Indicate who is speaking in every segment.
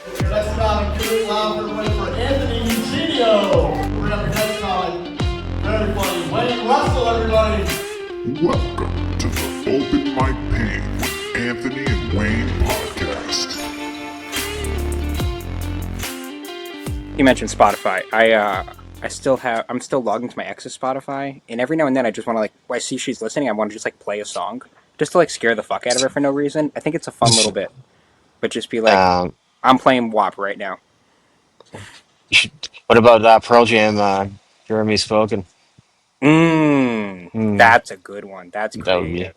Speaker 1: Next comic, give it loud for everybody for Anthony Eugenio. We're gonna have the next comic. Very funny. Wayne Russell, everybody.
Speaker 2: Welcome to the Open Mic Pain with Anthony and Wayne podcast.
Speaker 3: You mentioned Spotify. I'm still logged into my ex's Spotify, and every now and then I just want to when I see she's listening, I want to just play a song, just to scare the fuck out of her for no reason. I think it's a fun little bit, but just be I'm playing WAP right now.
Speaker 4: What about Pearl Jam? Jeremy Spoken.
Speaker 3: That's a good one. That's
Speaker 4: That would be.
Speaker 3: creative.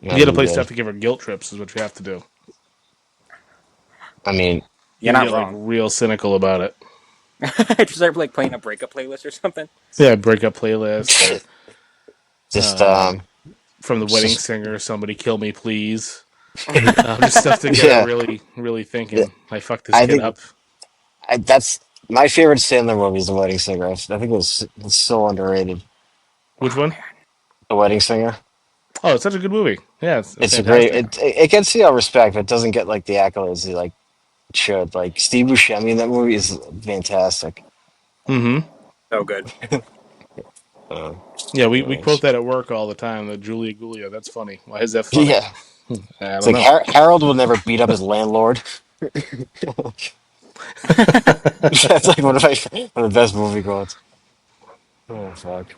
Speaker 5: You got to play stuff to give her guilt trips, is what you have to do.
Speaker 4: I mean,
Speaker 3: You're not
Speaker 5: get
Speaker 3: wrong.
Speaker 5: real cynical about it.
Speaker 3: Just start playing a breakup playlist or something.
Speaker 5: Yeah, breakup playlist.
Speaker 4: just
Speaker 5: From the Wedding Singer, Somebody Kill Me Please. Just stuff to get her really, really thinking. I fucked this kid up.
Speaker 4: That's my favorite Sandler movie is The Wedding Singer. I think it's so underrated.
Speaker 5: Which one?
Speaker 4: The Wedding Singer.
Speaker 5: Oh, it's such a good movie. Yeah,
Speaker 4: It's a great. It gets respect, but it doesn't get the accolades it should. Steve Buscemi in that movie is fantastic.
Speaker 5: Mm-hmm.
Speaker 3: So good.
Speaker 5: Yeah, we quote that at work all the time. The Julia Gulia. That's funny. Why is that funny?
Speaker 4: Yeah,
Speaker 5: I
Speaker 4: it's
Speaker 5: don't know.
Speaker 4: Harold will never beat up his landlord. That's one of the best movie quotes. Oh fuck.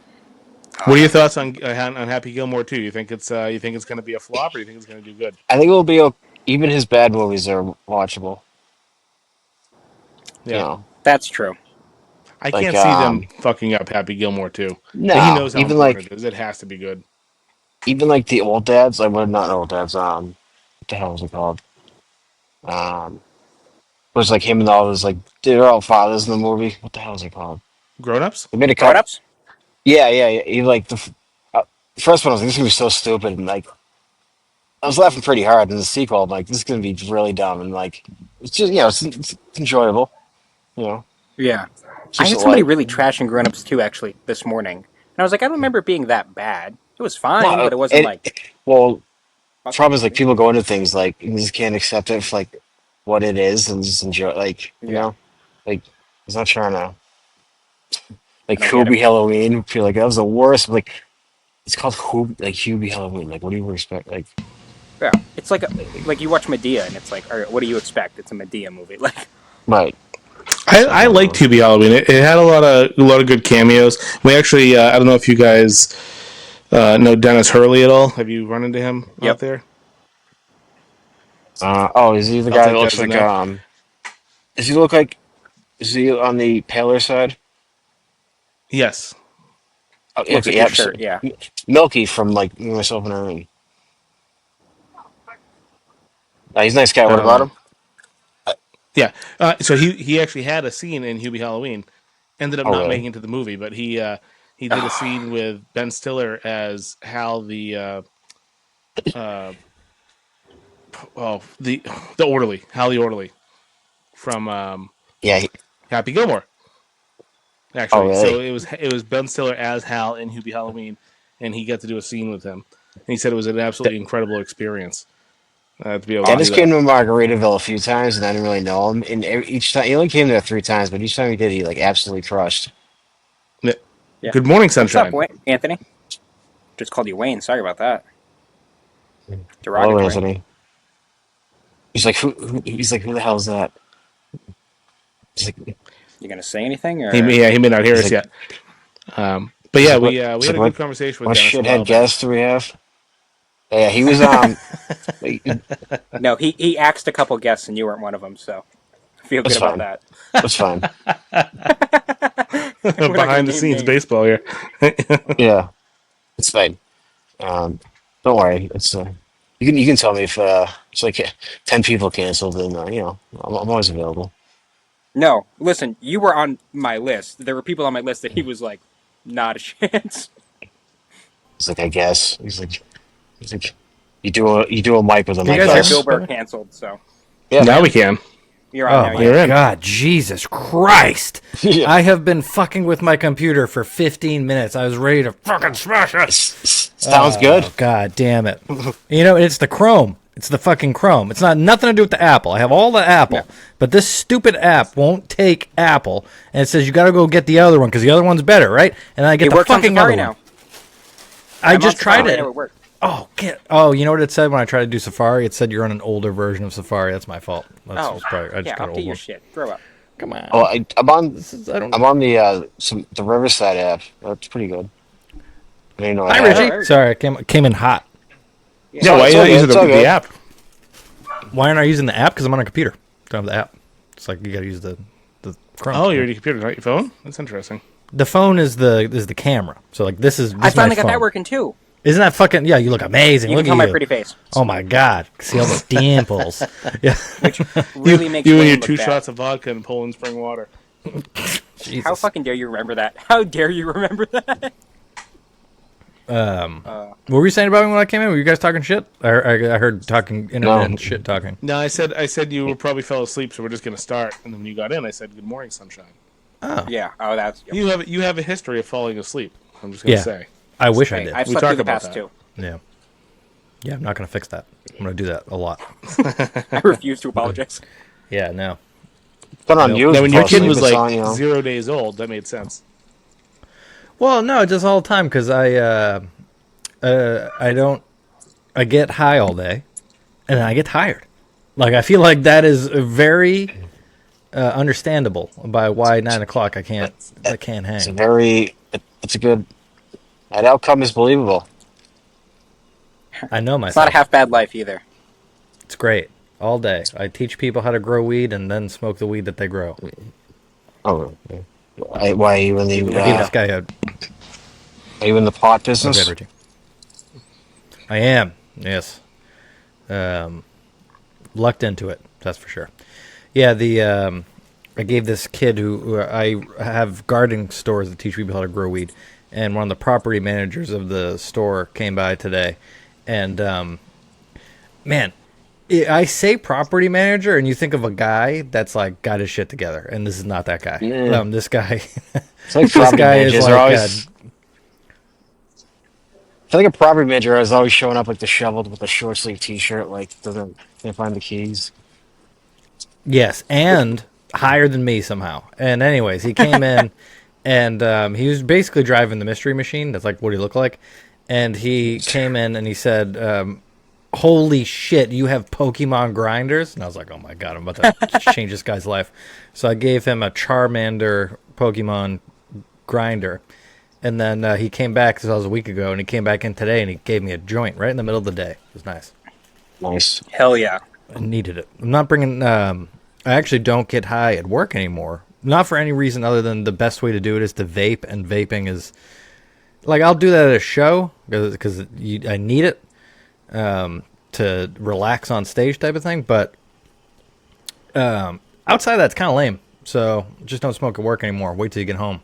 Speaker 5: What are your thoughts on Happy Gilmore 2? You think it's going to be a flop, or you think it's going to do good?
Speaker 4: I think it will be even his bad movies are watchable.
Speaker 5: Yeah,
Speaker 4: You know,
Speaker 3: That's true.
Speaker 5: I can't see them fucking up Happy Gilmore 2.
Speaker 4: No,
Speaker 5: He knows how
Speaker 4: even
Speaker 5: important it is. It has to be good.
Speaker 4: even the old dads. Not old dads. What the hell was it called? Was him and all his they're all fathers in the movie. What the hell is it called?
Speaker 5: Grown Ups?
Speaker 4: They made a
Speaker 3: Grown
Speaker 4: cut.
Speaker 3: ups?
Speaker 4: Yeah. Even first one, I was this is gonna be so stupid, and I was laughing pretty hard. In the sequel, I'm this is gonna be really dumb, and it's just it's enjoyable.
Speaker 3: Yeah. I
Speaker 4: Just
Speaker 3: had somebody really trashing Grown Ups 2 actually this morning. And I was I don't remember it being that bad. It was fine, but it wasn't
Speaker 4: well. The problem is people go into things and just can't accept it for what it is and just enjoy it's not trying to Hubie Halloween feel that was the worst. It's called Hubie Halloween. What do you expect?
Speaker 3: Yeah. It's like you watch Medea and it's all right, what do you expect? It's a Medea movie.
Speaker 4: Right.
Speaker 5: I like Tubi Halloween. It had a lot of good cameos. We actually I don't know if you guys know Dennis Hurley at all. Have you run into him out there?
Speaker 4: Is he the guy that looks does he look is he on the paler side?
Speaker 5: Yes.
Speaker 4: Oh,
Speaker 3: Looks like your shirt, yeah.
Speaker 4: Milky from Myself and Irene. He's a nice guy. What about him?
Speaker 5: Yeah. So he actually had a scene in Hubie Halloween. Ended up not making it to the movie, but he did a scene with Ben Stiller as Hal the orderly, Hal the orderly from Happy Gilmore. Actually, so it was Ben Stiller as Hal in Hubie Halloween, and he got to do a scene with him. And he said it was an absolutely incredible experience. To be able
Speaker 4: Dennis
Speaker 5: to do
Speaker 4: came to Margaritaville a few times, and I didn't really know him. And each time he only came there 3 times, but each time he did, he absolutely crushed.
Speaker 3: Yeah.
Speaker 5: Good morning, sunshine.
Speaker 3: What's up, Wayne? Anthony? Just called you Wayne. Sorry about that.
Speaker 4: Hello, Anthony. He's who? He's who the hell is that? He's
Speaker 3: You gonna say anything? Or?
Speaker 5: He may not hear us yet. But yeah, we had a good conversation with Dennis.
Speaker 4: What shithead guest do we have? Yeah, he was
Speaker 3: No, he axed a couple guests and you weren't one of them, so I feel good about that.
Speaker 4: That's fine.
Speaker 5: Behind the scenes baseball here.
Speaker 4: Yeah, it's fine. Don't worry. It's you can tell me if it's 10 people canceled, then I'm always available.
Speaker 3: No, listen, you were on my list. There were people on my list that he was not a chance.
Speaker 4: It's I guess he's you do a mic with him.
Speaker 3: You guys are Bill Burr canceled, so
Speaker 4: yeah.
Speaker 5: Now we can.
Speaker 3: You're on now.
Speaker 6: You're in. God, Jesus Christ!
Speaker 4: Yeah.
Speaker 6: I have been fucking with my computer for 15 minutes. I was ready to fucking smash it.
Speaker 4: Sounds good.
Speaker 6: God damn it! It's the Chrome. It's the fucking Chrome. It's not nothing to do with the Apple. I have all the Apple, but this stupid app won't take Apple, and it says you got to go get the other one because the other one's better, right? And I get the fucking other one. I just tried it. Oh, you know what it said when I tried to do Safari? It said you're on an older version of Safari. That's my fault. That's probably, I just got an old
Speaker 3: your
Speaker 6: one.
Speaker 3: shit. Grow up.
Speaker 6: Come on.
Speaker 4: Oh, I'm on the Riverside app. That's pretty good. I didn't know.
Speaker 6: Hi, Richie. Sorry, I came in hot.
Speaker 5: Yeah, why are you not using the app?
Speaker 6: Why aren't I using the app? Because I'm on a computer. Don't have the app. It's like you got to use the Chrome.
Speaker 5: Oh, you're on your computer, not your phone? That's interesting.
Speaker 6: The phone is the camera. So like this is.
Speaker 3: I finally got that working too.
Speaker 6: Isn't that fucking? Yeah, you look amazing.
Speaker 3: You
Speaker 6: look
Speaker 3: can tell my pretty face.
Speaker 6: Oh my god, see all the dimples. Yeah,
Speaker 3: which really makes
Speaker 5: you and your 2 shots of vodka and Poland spring water.
Speaker 3: Jesus. How fucking dare you remember that? How dare you remember that?
Speaker 6: What were you saying about me when I came in? Were you guys talking shit? I heard talking internet and shit talking.
Speaker 5: No, I said you probably fell asleep, so we're just gonna start. And then when you got in, I said, "Good morning, sunshine."
Speaker 6: Oh
Speaker 3: yeah. Oh, that's
Speaker 5: you have a history of falling asleep. I'm just gonna say.
Speaker 6: I wish I did.
Speaker 3: I've slept through the past too.
Speaker 6: Yeah. Yeah, I'm not gonna fix that. I'm gonna do that a lot.
Speaker 3: I refuse to apologize.
Speaker 6: Yeah, no.
Speaker 4: But on you,
Speaker 5: now when your kid was like 0 days old, that made sense.
Speaker 6: Well, no, just all the time because I get high all day, and then I get tired. Like I feel like that is very understandable by why 9 o'clock I can't hang.
Speaker 4: It's a good. That outcome is believable.
Speaker 6: I know myself.
Speaker 3: It's not a half bad life either.
Speaker 6: It's great all day. I teach people how to grow weed and then smoke the weed that they grow.
Speaker 4: Oh, why are you in the?
Speaker 6: This guy
Speaker 4: are you in the pot business?
Speaker 6: Okay, I am. Yes. Lucked into it. That's for sure. Yeah. I gave this kid who I have gardening stores that teach people how to grow weed, and one of the property managers of the store came by today, and man. I say property manager, and you think of a guy that's like got his shit together, and this is not that guy. This guy,
Speaker 4: it's like
Speaker 6: this guy is like.
Speaker 4: Always, I feel like a property manager is always showing up like disheveled with a short sleeve T-shirt, like can't find the keys.
Speaker 6: Yes, and higher than me somehow. And anyways, he came in, and he was basically driving the mystery machine. That's like what he looked like, and he came in and he said. Holy shit, you have Pokemon grinders? And I was like, oh my god, I'm about to change this guy's life. So I gave him a Charmander Pokemon grinder. And then he came back, this was a week ago, and he came back in today and he gave me a joint right in the middle of the day. It was nice.
Speaker 4: Nice.
Speaker 3: Hell yeah.
Speaker 6: I needed it. I'm not bringing, I actually don't get high at work anymore. Not for any reason other than the best way to do it is to vape, and vaping is, like, I'll do that at a show because I need it. To relax on stage type of thing, but outside of that's kind of lame. So just don't smoke at work anymore. Wait till you get home.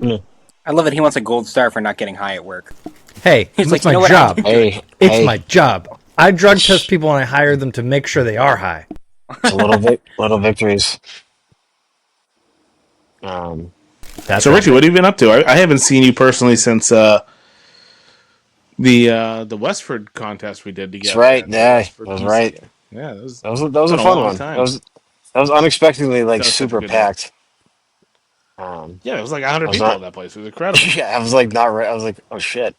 Speaker 3: I love that he wants a gold star for not getting high at work.
Speaker 6: Hey, it's
Speaker 3: like,
Speaker 6: my job.
Speaker 4: It's
Speaker 6: my job. I drug test people and I hire them to make sure they are high.
Speaker 4: It's little victories.
Speaker 5: So Richie, what have you been up to? I haven't seen you personally since the Westford contest we did together.
Speaker 4: That's right. Yeah, that was right.
Speaker 5: Yeah, that was
Speaker 4: a fun one. That was unexpectedly like super packed.
Speaker 5: Yeah, it was like 100 people in that place. It was incredible.
Speaker 4: Yeah, I was like not right. I was like, oh shit.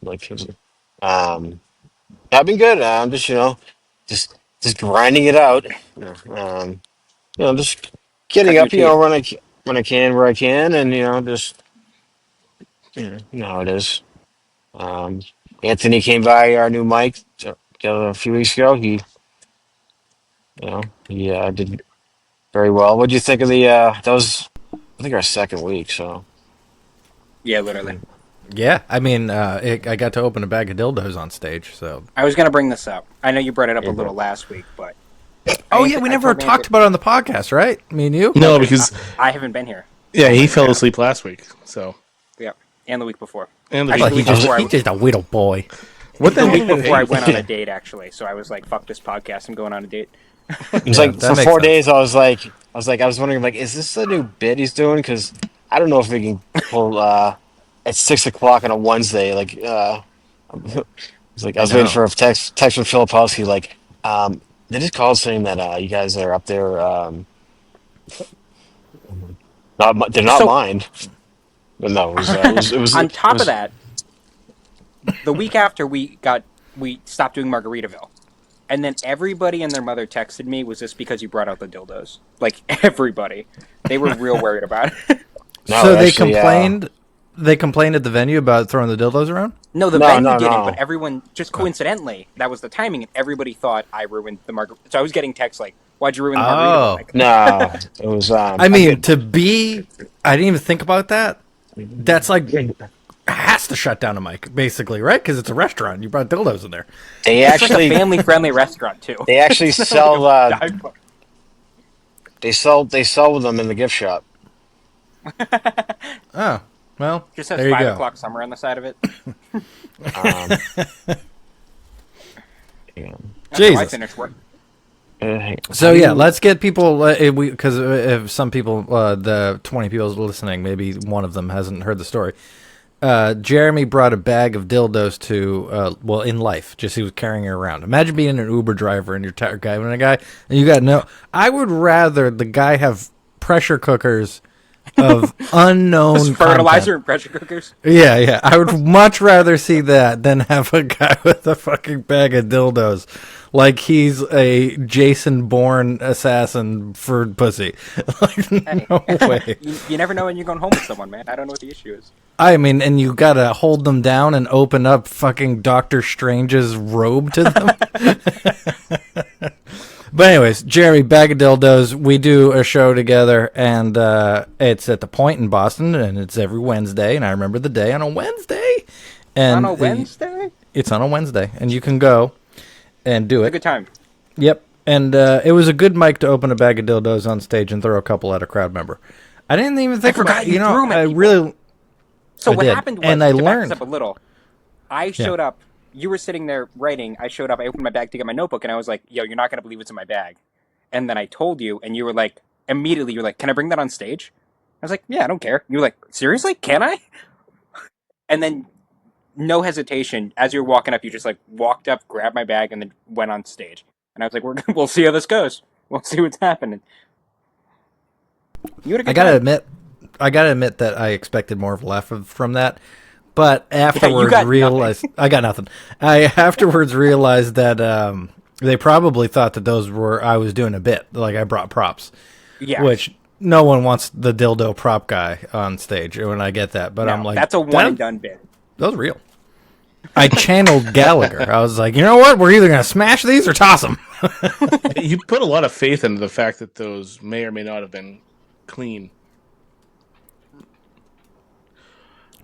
Speaker 4: Like, I've been good. I'm just just grinding it out. Just getting up. When I can, where I can, and just you know how it is. Anthony came by our new mic a few weeks ago. He did very well. What do you think of the? That was, I think, our second week. So.
Speaker 3: Yeah, literally.
Speaker 6: Yeah, I mean, I got to open a bag of dildos on stage. So
Speaker 3: I was gonna bring this up. I know you brought it up a little last week, but.
Speaker 6: Oh yeah, we never talked about it on the podcast, right? Me and you.
Speaker 5: No, because
Speaker 3: I haven't been here.
Speaker 5: Yeah, he fell asleep last week. So.
Speaker 3: Yeah, and the week before.
Speaker 5: And
Speaker 6: he's just a little boy.
Speaker 3: What the week before I went on a date, actually. So I was like, "Fuck this podcast! I'm going on a date."
Speaker 4: It was like for 4 days. I was wondering, like, is this a new bit he's doing? Because I don't know if we can pull at 6 o'clock on a Wednesday. Like, It's like I was waiting for a text from Filipowski, like, they just called saying that you guys are up there. They're not
Speaker 3: So
Speaker 4: mine. But no,
Speaker 3: on top of that, the week after we stopped doing Margaritaville, and then everybody and their mother texted me, "Was this because you brought out the dildos?" Like everybody, they were real worried about it.
Speaker 4: No,
Speaker 6: So they
Speaker 4: actually,
Speaker 6: complained. They complained at the venue about throwing the dildos around.
Speaker 3: No, the
Speaker 4: No,
Speaker 3: venue
Speaker 4: no,
Speaker 3: didn't,
Speaker 4: no.
Speaker 3: but everyone just coincidentally that was the timing, and everybody thought I ruined the margarita. So I was getting texts like, "Why'd you ruin the margarita?"
Speaker 6: Oh.
Speaker 3: Like,
Speaker 4: No, it was.
Speaker 6: I mean, I didn't even think about that. That's like has to shut down a mic, basically, right? Because it's a restaurant. You brought dildos in there.
Speaker 4: They
Speaker 3: it's
Speaker 4: actually
Speaker 3: like a family-friendly restaurant too.
Speaker 4: they actually
Speaker 3: It's not
Speaker 4: sell
Speaker 3: like a dive bar.
Speaker 4: they sell them in the gift shop.
Speaker 6: Oh, well,
Speaker 3: Just says
Speaker 6: there you
Speaker 3: 5
Speaker 6: go.
Speaker 3: o'clock summer on the side of it.
Speaker 4: Yeah.
Speaker 3: That's how I
Speaker 6: Jesus.
Speaker 3: finished work.
Speaker 6: So yeah, let's get people because if some people, the 20 people listening, maybe one of them hasn't heard the story. Jeremy brought a bag of dildos to in life, just he was carrying it around. Imagine being an Uber driver and you're driving a guy and you got no. I would rather the guy have pressure cookers of unknown
Speaker 3: fertilizer
Speaker 6: content.
Speaker 3: and pressure cookers.
Speaker 6: Yeah. I would much rather see that than have a guy with a fucking bag of dildos, like he's a Jason Bourne assassin for pussy. Like, no way.
Speaker 3: You never know when you're going home with someone, man. I don't know what the issue is.
Speaker 6: I mean, and you gotta hold them down and open up fucking Doctor Strange's robe to them. But anyways, Jeremy, bag of dildos. We do a show together, and it's at the Point in Boston, and it's every Wednesday. And I remember the day on a Wednesday. And
Speaker 3: On a Wednesday?
Speaker 6: It's on a Wednesday, and you can go and do
Speaker 3: It's
Speaker 6: it.
Speaker 3: a good time.
Speaker 6: Yep, and it was a good mic to open a bag of dildos on stage and throw a couple at a crowd member. I didn't even think
Speaker 3: forgot
Speaker 6: about
Speaker 3: you threw 'em at
Speaker 6: I
Speaker 3: people.
Speaker 6: really.
Speaker 3: So
Speaker 6: I
Speaker 3: what
Speaker 6: did.
Speaker 3: happened was,
Speaker 6: And I
Speaker 3: to back
Speaker 6: learned.
Speaker 3: this up a little, I showed up. You were sitting there writing. I showed up. I opened my bag to get my notebook, and I was like, "Yo, you're not gonna believe what's in my bag." And then I told you, and you were like, immediately, you're like, "Can I bring that on stage?" I was like, "Yeah, I don't care." You were like, "Seriously? Can I?" And then, no hesitation, as you were walking up, you just like walked up, grabbed my bag, and then went on stage. And I was like, "We'll see how this goes. We'll see what's happening." You had a good time.
Speaker 6: I gotta admit that I expected more of a laugh from that, but afterwards
Speaker 3: got
Speaker 6: realized I got nothing. I afterwards realized that they probably thought that I was doing a bit, like I brought props.
Speaker 3: Yeah.
Speaker 6: Which no one wants the dildo prop guy on stage, when I get that. But
Speaker 3: No,
Speaker 6: I'm like,
Speaker 3: that's a one and done bit.
Speaker 6: That was real. I channeled Gallagher. I was like, you know what? We're either gonna smash these or toss them.
Speaker 5: You put a lot of faith into the fact that those may or may not have been clean.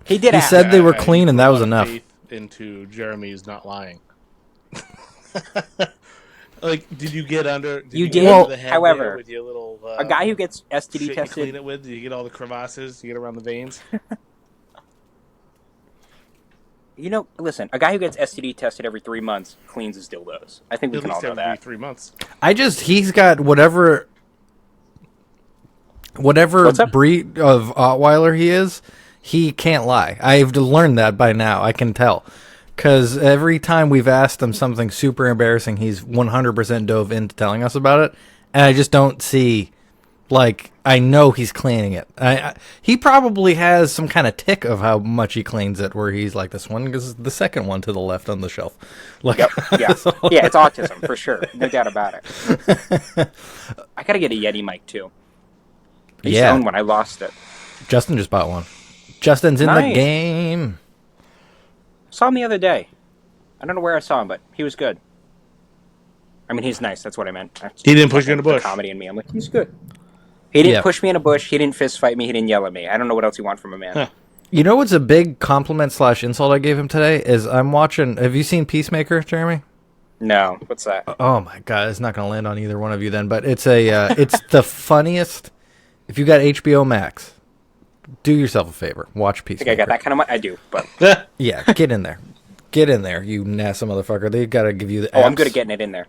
Speaker 3: He did.
Speaker 6: He said they were clean, and that was
Speaker 5: Put a lot of
Speaker 6: enough.
Speaker 5: faith into Jeremy's not lying. Like, did you get under?
Speaker 3: You
Speaker 5: get
Speaker 3: did.
Speaker 5: under the head
Speaker 3: However,
Speaker 5: there with your little
Speaker 3: a guy who gets STD
Speaker 5: shit you
Speaker 3: tested.
Speaker 5: clean it with? Did you get all the crevasses? You get around the veins?
Speaker 3: Listen, a guy who gets STD tested every 3 months cleans his dildos. I think we
Speaker 5: At
Speaker 3: can all
Speaker 5: least
Speaker 3: know
Speaker 5: every
Speaker 3: that.
Speaker 5: 3 months.
Speaker 6: He's got whatever
Speaker 3: What's up?
Speaker 6: breed of Ottweiler he is, he can't lie. I've learned that by now. I can tell. Because every time we've asked him something super embarrassing, he's 100% dove into telling us about it. And I just don't see, I know he's cleaning it. He probably has some kind of tick of how much he cleans it, where he's like, this one is the second one to the left on the shelf.
Speaker 3: Yep. Yeah. Yeah, it's autism, for sure. No doubt about it. I gotta get a Yeti mic, too. I used to own one. I lost it.
Speaker 6: Justin just bought one. Justin's in the
Speaker 3: Nice.
Speaker 6: game.
Speaker 3: Saw him the other day. I don't know where I saw him, but he was good. I mean, he's nice. That's what I meant.
Speaker 5: He didn't push you in the bush.
Speaker 3: Comedy in me. I'm like, he's good. He didn't push me in a bush. He didn't fist fight me. He didn't yell at me. I don't know what else you want from a man.
Speaker 5: Huh.
Speaker 6: You know what's a big compliment / insult I gave him today is I'm watching. Have you seen Peacemaker, Jeremy?
Speaker 3: No. What's that?
Speaker 6: Oh my god, it's not going to land on either one of you then. But it's it's the funniest. If you got HBO Max, do yourself a favor, watch
Speaker 3: I
Speaker 6: Peacemaker.
Speaker 3: think I got that kind of money. I do, but
Speaker 6: Yeah, get in there. Get in there, you NASA motherfucker. They got to give you the.
Speaker 3: I'm
Speaker 6: apps.
Speaker 3: good at getting it in there.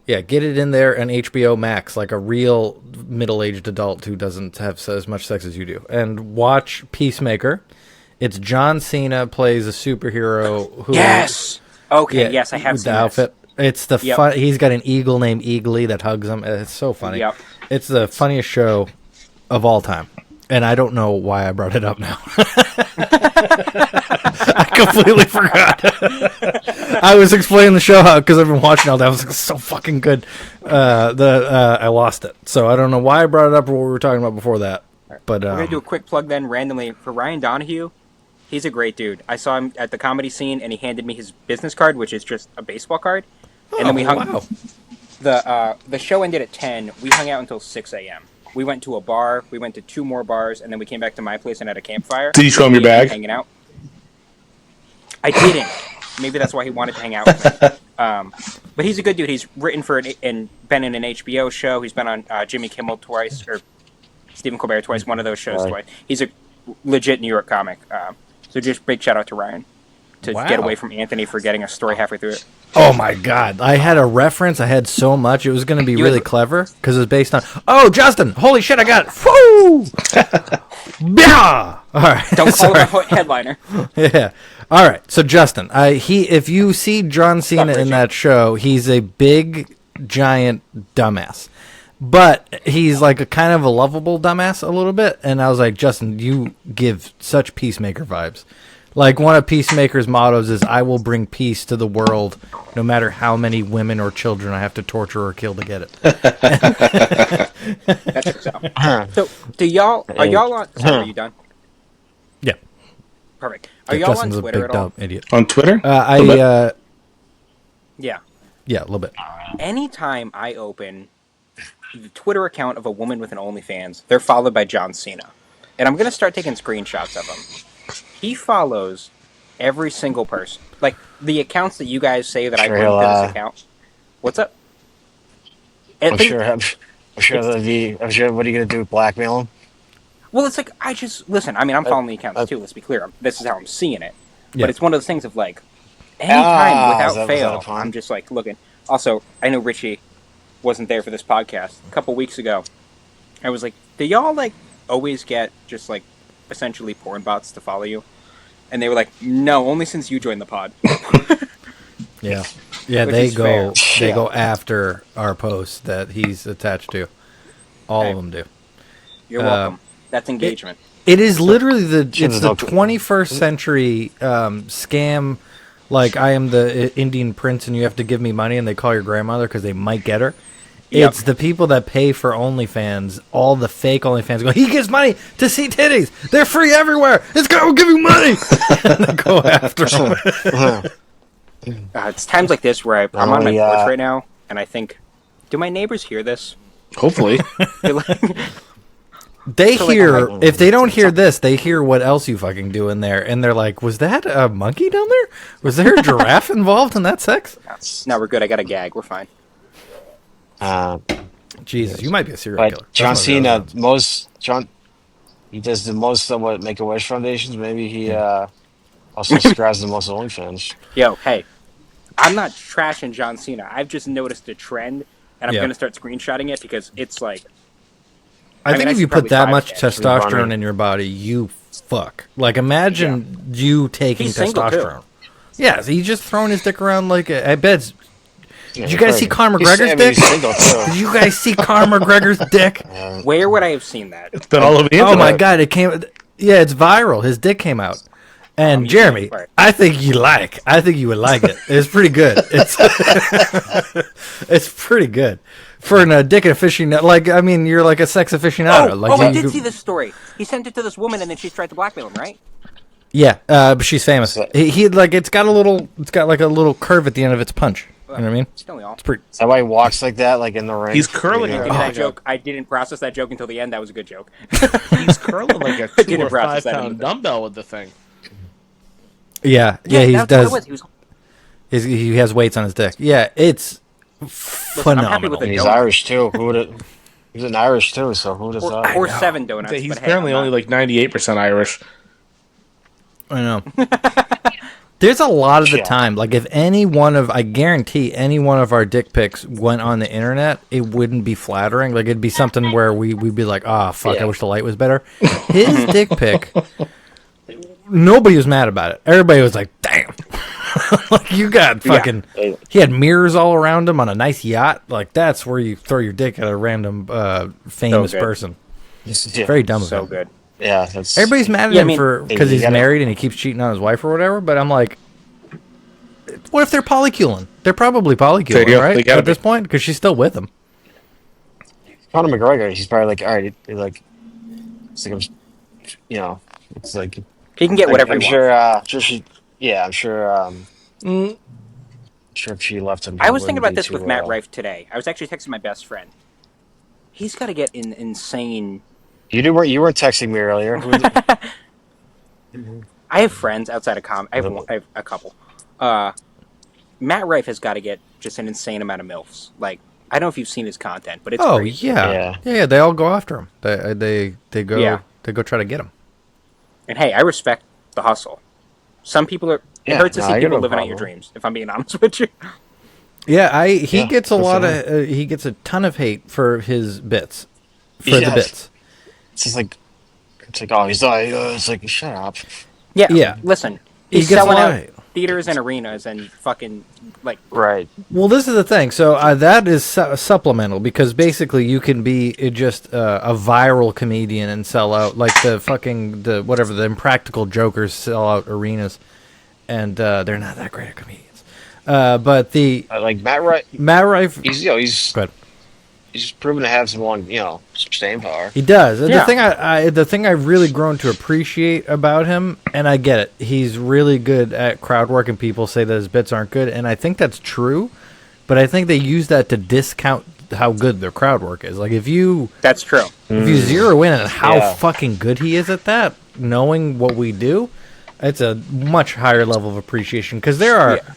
Speaker 6: Yeah, get it in there on HBO Max, like a real middle-aged adult who doesn't have as much sex as you do. And watch Peacemaker. It's John Cena plays a superhero who...
Speaker 3: Yes! Okay, yes, I have
Speaker 6: with
Speaker 3: seen
Speaker 6: the outfit. It's the
Speaker 3: Yep.
Speaker 6: fun. He's got an eagle named Eagly that hugs him. It's so funny.
Speaker 3: Yep.
Speaker 6: It's the funniest show of all time, and I don't know why I brought it up now. I completely forgot. I was explaining the show because I've been watching all that. It was so fucking good. I lost it, so I don't know why I brought it up or what we were talking about before that. But
Speaker 3: We're gonna do a quick plug then, randomly, for Ryan Donahue. He's a great dude. I saw him at the comedy scene, and he handed me his business card, which is just a baseball card. And then we hung.
Speaker 6: Wow.
Speaker 3: The show ended at 10. We hung out until 6 a.m. We went to a bar. We went to 2 more bars, and then we came back to my place and had a campfire.
Speaker 5: Did you show him your bag?
Speaker 3: Hanging out. I didn't. Maybe that's why he wanted to hang out with me. But he's a good dude. He's written for and been in an HBO show. He's been on Jimmy Kimmel twice, or Stephen Colbert twice. One of those shows twice. He's a legit New York comic. So just big shout out to Ryan to get away from Anthony for getting a story halfway through it.
Speaker 6: Oh my god! I had a reference. I had so much. It was going to be really clever because it was based on. Oh, Justin! Holy shit! I got it! Woo! Yeah. All right.
Speaker 3: Don't call him a headliner.
Speaker 6: Yeah. All right. So Justin, if you see John Cena in that show, he's a big, giant dumbass. But he's like a kind of a lovable dumbass a little bit. And I was like, Justin, you give such Peacemaker vibes. Like, one of Peacemaker's mottos is, I will bring peace to the world no matter how many women or children I have to torture or kill to get it.
Speaker 3: That's so, are y'all on, sorry, are you done?
Speaker 6: Yeah.
Speaker 3: Perfect. Are y'all
Speaker 6: Justin's
Speaker 3: on Twitter
Speaker 6: a big
Speaker 3: at all?
Speaker 6: dumb idiot.
Speaker 5: On Twitter?
Speaker 3: Yeah.
Speaker 6: Yeah, a little bit.
Speaker 3: Anytime I open the Twitter account of a woman with an OnlyFans, they're followed by John Cena. And I'm going to start taking screenshots of him. He follows every single person. Like, the accounts that you guys say that I bring to this account. What's up?
Speaker 4: I'm sure what are you going to do, blackmail him?
Speaker 3: Well, it's like, listen, I mean, I'm following the accounts too, let's be clear. This is how I'm seeing it. Yeah. But it's one of those things of like, anytime without fail, I'm just like looking. Also, I know Richie wasn't there for this podcast. A couple weeks ago, I was like, do y'all like always get just like essentially porn bots to follow you? And they were like, no, only since you joined the pod.
Speaker 6: Yeah. Yeah, they go after our posts that he's attached to. All of them do.
Speaker 3: You're welcome. That's engagement.
Speaker 6: It is literally the 21st century scam. Like, I am the Indian prince and you have to give me money, and they call your grandmother because they might get her. Yep. It's the people that pay for OnlyFans, all the fake OnlyFans go, he gives money to see titties. They're free everywhere. It's going to give you money. And they go after them.
Speaker 3: It's times like this where I'm on my porch right now, and I think, do my neighbors hear this?
Speaker 5: Hopefully.
Speaker 6: They hear, if they don't hear this, they hear what else you fucking do in there, and they're like, was that a monkey down there? Was there a giraffe involved in that sex?
Speaker 3: No, we're good. I got a gag. We're fine.
Speaker 6: Jesus, you might be a serial killer.
Speaker 4: John Cena, he does the most of what Make-A-Wish foundations. Maybe he also subscribes to the most OnlyFans.
Speaker 3: Yo, hey, I'm not trashing John Cena. I've just noticed a trend, and I'm going to start screenshotting it because it's like...
Speaker 6: I think if you put that much testosterone in your body, you fuck. Like, imagine you taking testosterone. Yeah, so he's just throwing his dick around like I bet. Did you guys see Conor McGregor's dick? Did you guys see Conor McGregor's dick?
Speaker 3: Where would I have seen that?
Speaker 5: It's been all over the internet.
Speaker 6: Oh my god, it came. Yeah, it's viral. His dick came out. And Jeremy, I think you would like it. It's pretty good. It's pretty good for an dick aficionado. Like, I mean, you're like a sex aficionado.
Speaker 3: I did see this story. He sent it to this woman, and then she tried to blackmail him, right?
Speaker 6: Yeah, but she's famous. He like it's got like a little curve at the end of its punch. You know what I mean? It's pretty.
Speaker 4: Is that why he walks like that, like in the ring?
Speaker 5: He's curling.
Speaker 3: That joke. I didn't process that joke until the end. That was a good joke.
Speaker 5: He's curling like a 2 or 5 pound dumbbell with the thing.
Speaker 6: Yeah, he does. He has weights on his dick. Yeah, it's phenomenal.
Speaker 4: He's Irish too. He's an Irish too, so who does that?
Speaker 3: Or 7 donuts.
Speaker 5: He's apparently only like 98% Irish.
Speaker 6: I know. There's a lot of the time, like if I guarantee any one of our dick pics went on the internet, it wouldn't be flattering. Like it'd be something where we'd be like, oh fuck, I wish the light was better. His dick pic, nobody was mad about it. Everybody was like, damn. Like you got fucking.
Speaker 4: Yeah.
Speaker 6: He had mirrors all around him on a nice yacht. Like that's where you throw your dick at a random famous person.
Speaker 4: Yeah.
Speaker 6: Very dumb of
Speaker 3: So
Speaker 6: him.
Speaker 3: good.
Speaker 4: Yeah, that's
Speaker 6: Everybody's mad at
Speaker 3: Yeah,
Speaker 6: him
Speaker 3: I mean-
Speaker 6: for because he's
Speaker 4: gotta-
Speaker 6: married and he keeps cheating on his wife or whatever. But I'm like, what if they're polyculing? They're probably polyculing,
Speaker 5: They
Speaker 6: right?
Speaker 5: gotta
Speaker 6: At this
Speaker 5: be.
Speaker 6: point, because she's still with him.
Speaker 4: Conor McGregor. He's probably like, all right, like, it's like, it's like
Speaker 3: He can get whatever
Speaker 4: I'm
Speaker 3: he
Speaker 4: sure.
Speaker 3: wants.
Speaker 4: Sure she. Yeah, I'm sure. Sure, if she left him.
Speaker 3: I
Speaker 4: he
Speaker 3: was thinking
Speaker 4: wouldn't
Speaker 3: about
Speaker 4: be
Speaker 3: this
Speaker 4: too,
Speaker 3: with Matt Rife today. I was actually texting my best friend. He's got to get insane.
Speaker 4: You weren't texting me earlier.
Speaker 3: I have friends outside of I have a couple. Matt Rife has got to get just an insane amount of MILFs. Like, I don't know if you've seen his content, but it's
Speaker 6: Oh
Speaker 3: great.
Speaker 6: yeah. They all go after him. They go
Speaker 3: Yeah.
Speaker 6: they go try to get him.
Speaker 3: And hey, I respect the hustle. Some people are. It
Speaker 4: Yeah,
Speaker 3: hurts to
Speaker 4: no,
Speaker 3: see
Speaker 4: I got
Speaker 3: people
Speaker 4: no
Speaker 3: living out your
Speaker 4: problem.
Speaker 3: dreams. If I'm being honest with you.
Speaker 6: Yeah, he
Speaker 4: Yeah,
Speaker 6: gets a
Speaker 4: good
Speaker 6: lot
Speaker 4: for
Speaker 6: of he gets a ton of hate for his bits, for the
Speaker 4: Yes.
Speaker 6: bits.
Speaker 4: It's just like, oh, he's like, it's like, shut up.
Speaker 3: Yeah.
Speaker 6: Yeah.
Speaker 3: Listen,
Speaker 6: He
Speaker 3: he's
Speaker 6: gets a
Speaker 3: selling
Speaker 6: lot of
Speaker 3: out
Speaker 6: hate.
Speaker 3: theaters and arenas and fucking like.
Speaker 4: Right.
Speaker 6: Well, this is the thing. So that is supplemental because basically you can be just a viral comedian and sell out like the whatever the Impractical Jokers sell out arenas, and they're not that great at comedians. But the
Speaker 4: Like Matt Rife,
Speaker 6: Matt Rife,
Speaker 4: he's
Speaker 6: go ahead.
Speaker 4: he's proven to have some staying power.
Speaker 6: He does.
Speaker 3: Yeah.
Speaker 6: The thing I've really grown to appreciate about him, and I get it, he's really good at crowd work, and people say that his bits aren't good, and I think that's true. But I think they use that to discount how good their crowd work is. Like
Speaker 3: That's true.
Speaker 6: if you zero in on how
Speaker 4: Yeah.
Speaker 6: fucking good he is at that, knowing what we do, it's a much higher level of appreciation because there are.
Speaker 3: Yeah.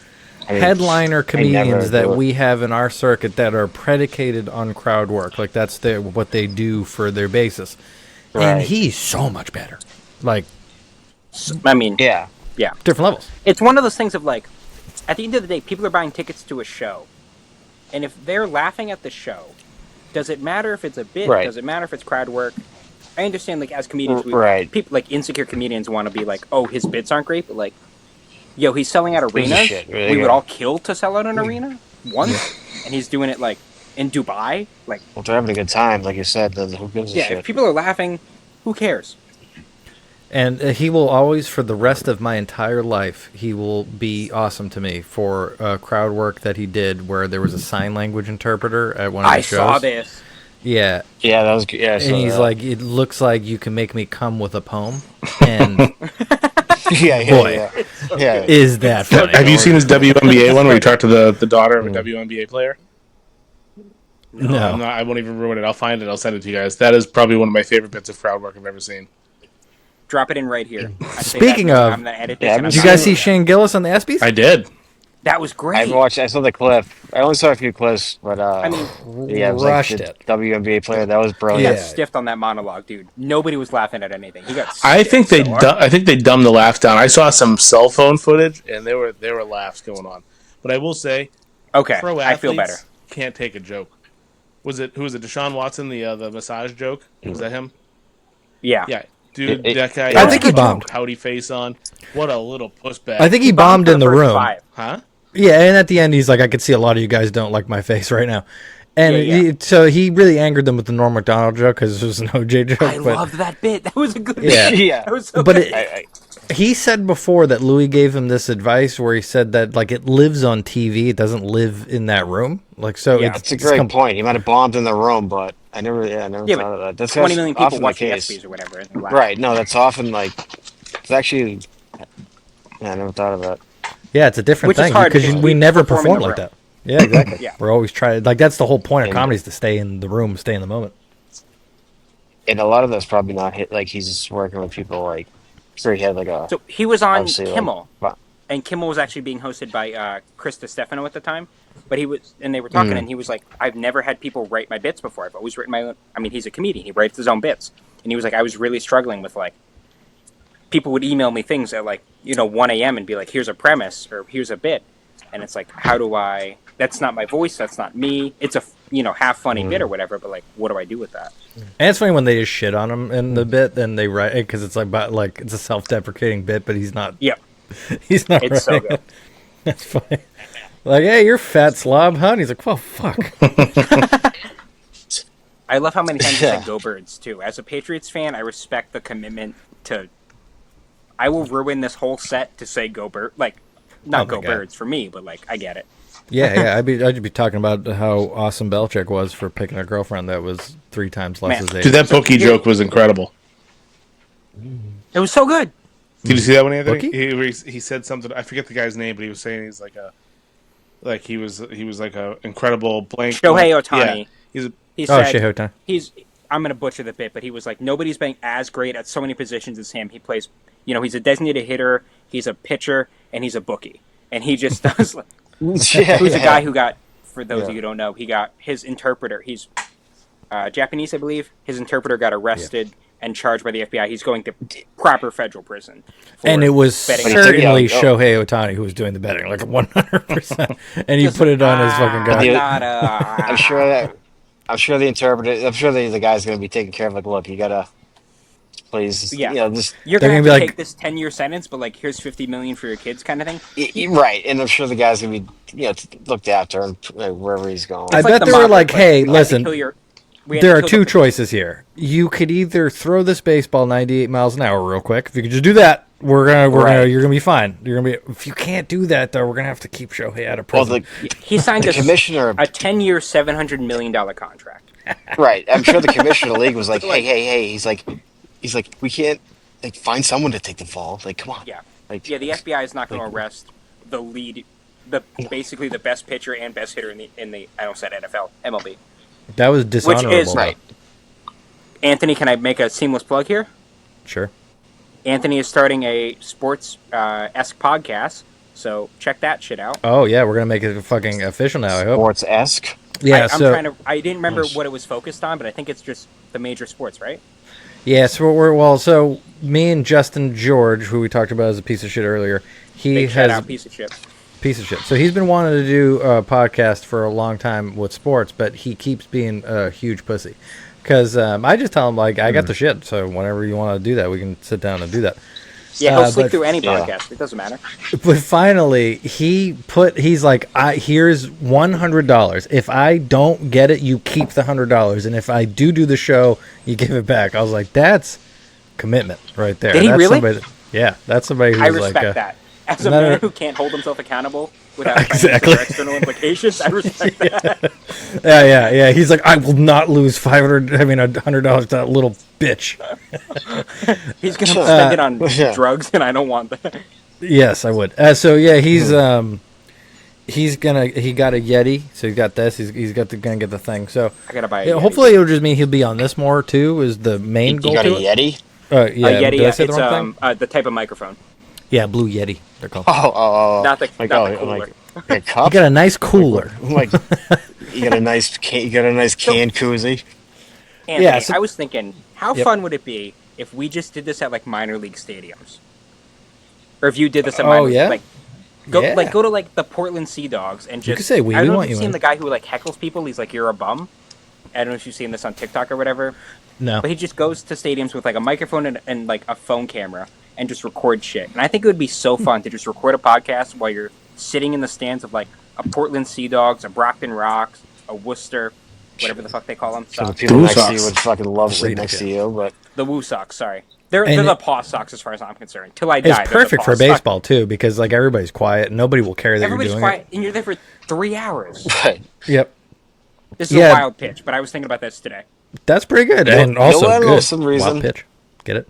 Speaker 4: I mean,
Speaker 6: Headliner comedians
Speaker 4: never
Speaker 6: that
Speaker 4: do it.
Speaker 6: we have in our circuit that are predicated on crowd work, like that's what they do for their basis, and
Speaker 4: Right.
Speaker 6: he's so much better, like
Speaker 3: I mean,
Speaker 4: Yeah.
Speaker 3: yeah.
Speaker 6: different levels.
Speaker 3: It's one of those things of like, at the end of the day, people are buying tickets to a show, and if they're laughing at the show, does it matter if it's a bit?
Speaker 4: Right.
Speaker 3: Does it matter if it's crowd work? I understand, like as comedians,
Speaker 4: Right.
Speaker 3: people like insecure comedians want to be like, oh, his bits aren't great, but like, yo, he's selling out arenas.
Speaker 4: shit, really
Speaker 3: We would
Speaker 4: good.
Speaker 3: all kill to sell out an arena once, and he's doing it like in Dubai. Like,
Speaker 4: Well, they're having a good time, like you said. Then who gives a
Speaker 3: yeah,
Speaker 4: shit?
Speaker 3: if people are laughing, who cares?
Speaker 6: And he will always, for the rest of my entire life, he will be awesome to me for crowd work that he did, where there was a sign language interpreter at one of the
Speaker 3: I
Speaker 6: shows.
Speaker 3: saw this.
Speaker 6: Yeah,
Speaker 4: Yeah, that was good. Yeah, I saw
Speaker 6: and he's
Speaker 4: that.
Speaker 6: like, it looks like you can make me come with a poem, and boy.
Speaker 4: yeah.
Speaker 6: is that funny?
Speaker 5: Have you seen his WNBA one where he talked to the daughter of a WNBA player?
Speaker 6: No.
Speaker 5: I won't even ruin it. I'll find it. I'll send it to you guys. That is probably one of my favorite bits of crowd work I've ever seen.
Speaker 3: Drop it in right here. I say
Speaker 6: Speaking
Speaker 3: that,
Speaker 6: of-
Speaker 3: I'm gonna edit this.
Speaker 4: Yeah,
Speaker 3: and I'm
Speaker 6: Did you
Speaker 3: not-
Speaker 6: guys see Shane Gillis on the ESPYs?
Speaker 5: I did.
Speaker 3: That was great.
Speaker 4: I haven't watched. I saw the clip. I only saw a few clips, but
Speaker 3: I mean,
Speaker 4: yeah, it was
Speaker 6: Rushed
Speaker 4: like the
Speaker 6: it.
Speaker 4: WNBA player. That was
Speaker 3: he
Speaker 4: brilliant.
Speaker 3: got stiffed on that monologue, dude. Nobody was laughing at anything. He got.
Speaker 5: I
Speaker 3: stiffed
Speaker 5: think they
Speaker 3: so hard.
Speaker 5: I think they dumbed the laugh down. I saw some cell phone footage and there were laughs going on. But I will say,
Speaker 3: Okay,
Speaker 5: pro
Speaker 3: I
Speaker 5: athletes
Speaker 3: feel better.
Speaker 5: can't take a joke. Who was it? Deshaun Watson, the massage joke? Was that him?
Speaker 3: Yeah.
Speaker 5: Yeah, dude,
Speaker 4: It-
Speaker 5: that guy.
Speaker 6: I think he
Speaker 5: had a
Speaker 6: bombed.
Speaker 5: Pouty face on. What a little pussbag.
Speaker 6: I think he bombed
Speaker 3: for
Speaker 6: in the
Speaker 3: first
Speaker 6: room.
Speaker 3: 5.
Speaker 5: Huh?
Speaker 6: Yeah, and at the end, he's like, I could see a lot of you guys don't like my face right now. And
Speaker 3: Yeah.
Speaker 6: so he really angered them with the Norm Macdonald joke because it was an OJ joke.
Speaker 3: I
Speaker 6: but
Speaker 3: loved that bit. That was a good
Speaker 6: Yeah.
Speaker 3: bit.
Speaker 4: Yeah.
Speaker 3: That was so
Speaker 6: But
Speaker 3: good.
Speaker 6: he said before that Louis gave him this advice where he said that like it lives on TV, it doesn't live in that room. Like so,
Speaker 3: Yeah.
Speaker 4: That's a great point. He might have bombed in the room, but I never
Speaker 3: yeah,
Speaker 4: thought
Speaker 3: but
Speaker 4: of that. That's
Speaker 3: 20 million people
Speaker 4: often
Speaker 3: watch
Speaker 4: the
Speaker 3: the
Speaker 4: case.
Speaker 3: ESPYs or whatever. And laugh.
Speaker 4: Right? No, that's often like it's actually. Yeah, I never thought of that.
Speaker 6: yeah, it's a different
Speaker 3: Which is
Speaker 6: thing
Speaker 3: hard
Speaker 6: because
Speaker 3: because
Speaker 6: we
Speaker 3: we
Speaker 6: never
Speaker 3: perform in
Speaker 6: perform
Speaker 3: the
Speaker 6: like
Speaker 3: room.
Speaker 6: that. Yeah, exactly.
Speaker 3: Yeah.
Speaker 6: We're always trying. Like that's the whole point of
Speaker 4: And-
Speaker 6: comedy is to stay in the room, stay in the moment.
Speaker 4: And a lot of that's probably not hit. Like he's just working with people. Like, sure, he had like a.
Speaker 3: So he was on
Speaker 4: obviously, like,
Speaker 3: Kimmel,
Speaker 4: but-
Speaker 3: and Kimmel was actually being hosted by Chris Stefano at the time. But they were talking, and he was like, "I've never had people write my bits before. I've always written my own." I mean, he's a comedian; he writes his own bits, and he was like, "I was really struggling with like." People would email me things at like 1 a.m. and be like, "Here's a premise" or "Here's a bit," and it's like, how do I? That's not my voice. That's not me. It's a half funny bit or whatever. But like, what do I do with that?
Speaker 6: And it's funny when they just shit on him in the bit, then they write because it's like it's a self-deprecating bit, but he's not.
Speaker 3: Yeah,
Speaker 6: He's not.
Speaker 3: it's so
Speaker 6: writing
Speaker 3: good.
Speaker 6: it. That's funny. Like, hey, you're fat slob, huh? And he's like, well, fuck.
Speaker 3: I love how many times you said "Go Birds" too. As a Patriots fan, I respect the commitment to. I will ruin this whole set to say "Go Bird," like not "Go Birds" for me, but like I get it.
Speaker 6: Yeah. I'd be talking about how awesome Belichick was for picking a girlfriend that was 3 times less his age.
Speaker 5: Dude, that bookie joke was incredible.
Speaker 3: It was so good.
Speaker 5: Did you see that one, Anthony? He said something. I forget the guy's name, but he was saying he's like a, like he was like a incredible blank.
Speaker 3: Shohei Ohtani.
Speaker 5: Yeah,
Speaker 6: Shohei Ohtani.
Speaker 3: I'm gonna butcher the bit, but he was like, nobody's been as great at so many positions as him. He plays, he's a designated hitter, he's a pitcher, and he's a bookie, and he just does. Like, who's a guy who got? For those of you who don't know, he got his interpreter. He's Japanese, I believe. His interpreter got arrested. And charged by the FBI. He's going to proper federal prison.
Speaker 6: And it was certainly Shohei Ohtani who was doing the betting, like 100%. And he put it on his fucking guy.
Speaker 4: I'm sure the interpreter. I'm sure the guy's going to be taken care of. Like, look, you gotta please.
Speaker 3: Yeah,
Speaker 4: you're
Speaker 3: going to take this 10-year sentence, but like here's $50 million for your kids, kind of thing.
Speaker 4: Right, and I'm sure the guy's going to be looked after and wherever he's going.
Speaker 6: I bet they were like, hey, listen. There are 2 choices here. You could either throw this baseball 98 miles an hour real quick. If you could just do that, you're gonna be fine. If you can't do that though, we're gonna have to keep Shohei out of prison.
Speaker 4: Well,
Speaker 3: he signed
Speaker 4: a 10-year,
Speaker 3: $700 million contract.
Speaker 4: Right. I'm sure the commissioner of the league was like, hey. He's like, we can't find someone to take the fall. Like, come on.
Speaker 3: Yeah. The FBI is not going to arrest basically the best pitcher and best hitter in the I don't said NFL MLB.
Speaker 6: That was dishonorable.
Speaker 3: Which is right. Anthony, can I make a seamless plug here?
Speaker 6: Sure.
Speaker 3: Anthony is starting a sports-esque podcast, so check that shit out.
Speaker 6: Oh yeah, we're gonna make it fucking official now. I hope.
Speaker 4: Sports-esque.
Speaker 6: Yeah.
Speaker 3: I didn't remember what it was focused on, but I think it's just the major sports, right?
Speaker 6: Yeah. So me and Justin George, who we talked about as a piece of shit earlier,
Speaker 3: piece of shit.
Speaker 6: Piece of shit. So he's been wanting to do a podcast for a long time with sports, but he keeps being a huge pussy. Because I just tell him, like, I got the shit, so whenever you want to do that, we can sit down and do that.
Speaker 3: Yeah, he'll sleep through any podcast. It doesn't matter.
Speaker 6: But finally, he's like, here's $100. If I don't get it, you keep the $100. And if I do the show, you give it back. I was like, that's commitment right there.
Speaker 3: Did he really?
Speaker 6: That's somebody who's
Speaker 3: I respect that. As a man who can't hold himself accountable without financial or external implications, I respect that.
Speaker 6: Yeah. He's like, I will not lose $100 to that little bitch.
Speaker 3: He's gonna spend it on drugs, and I don't want that.
Speaker 6: Yes, I would. He got a Yeti, so he's got this. He's gonna get the thing. So
Speaker 3: I gotta buy.
Speaker 6: Hopefully, it'll just mean he'll be on this more too. Is the main goal?
Speaker 4: You got
Speaker 6: a
Speaker 4: Yeti?
Speaker 3: A Yeti. It's the type of microphone.
Speaker 6: Yeah, Blue Yeti. They're called.
Speaker 3: Not the cooler.
Speaker 6: You got a nice cooler.
Speaker 4: You got a nice can koozie.
Speaker 3: Anthony, I was thinking, how fun would it be if we just did this at like minor league stadiums, or if you did this at minor league, go to like the Portland Sea Dogs and just.
Speaker 6: You could say we
Speaker 3: I don't know
Speaker 6: want
Speaker 3: if you've
Speaker 6: you
Speaker 3: seen the guy who like heckles people. He's like, you're a bum. I don't know if you've seen this on TikTok or whatever.
Speaker 6: No.
Speaker 3: But he just goes to stadiums with like a microphone and like a phone camera and just record shit. And I think it would be so fun to just record a podcast while you're sitting in the stands of like a Portland Sea Dogs, a Brockton Rocks, a Worcester, whatever the fuck they call them.
Speaker 4: So the people next to you would fucking love sitting next to you, but
Speaker 3: the Woo Sox, sorry. They're the Paw Sox as far as I'm concerned. Till I die.
Speaker 6: It's perfect for baseball too, because like everybody's quiet, nobody will care that
Speaker 3: everybody's
Speaker 6: you're doing
Speaker 3: quiet, and you're there for 3 hours.
Speaker 4: Right.
Speaker 6: Yep.
Speaker 3: This is a wild pitch, but I was thinking about this today.
Speaker 6: That's pretty good, and also good.
Speaker 4: Some reason.
Speaker 6: Wild pitch. Get it?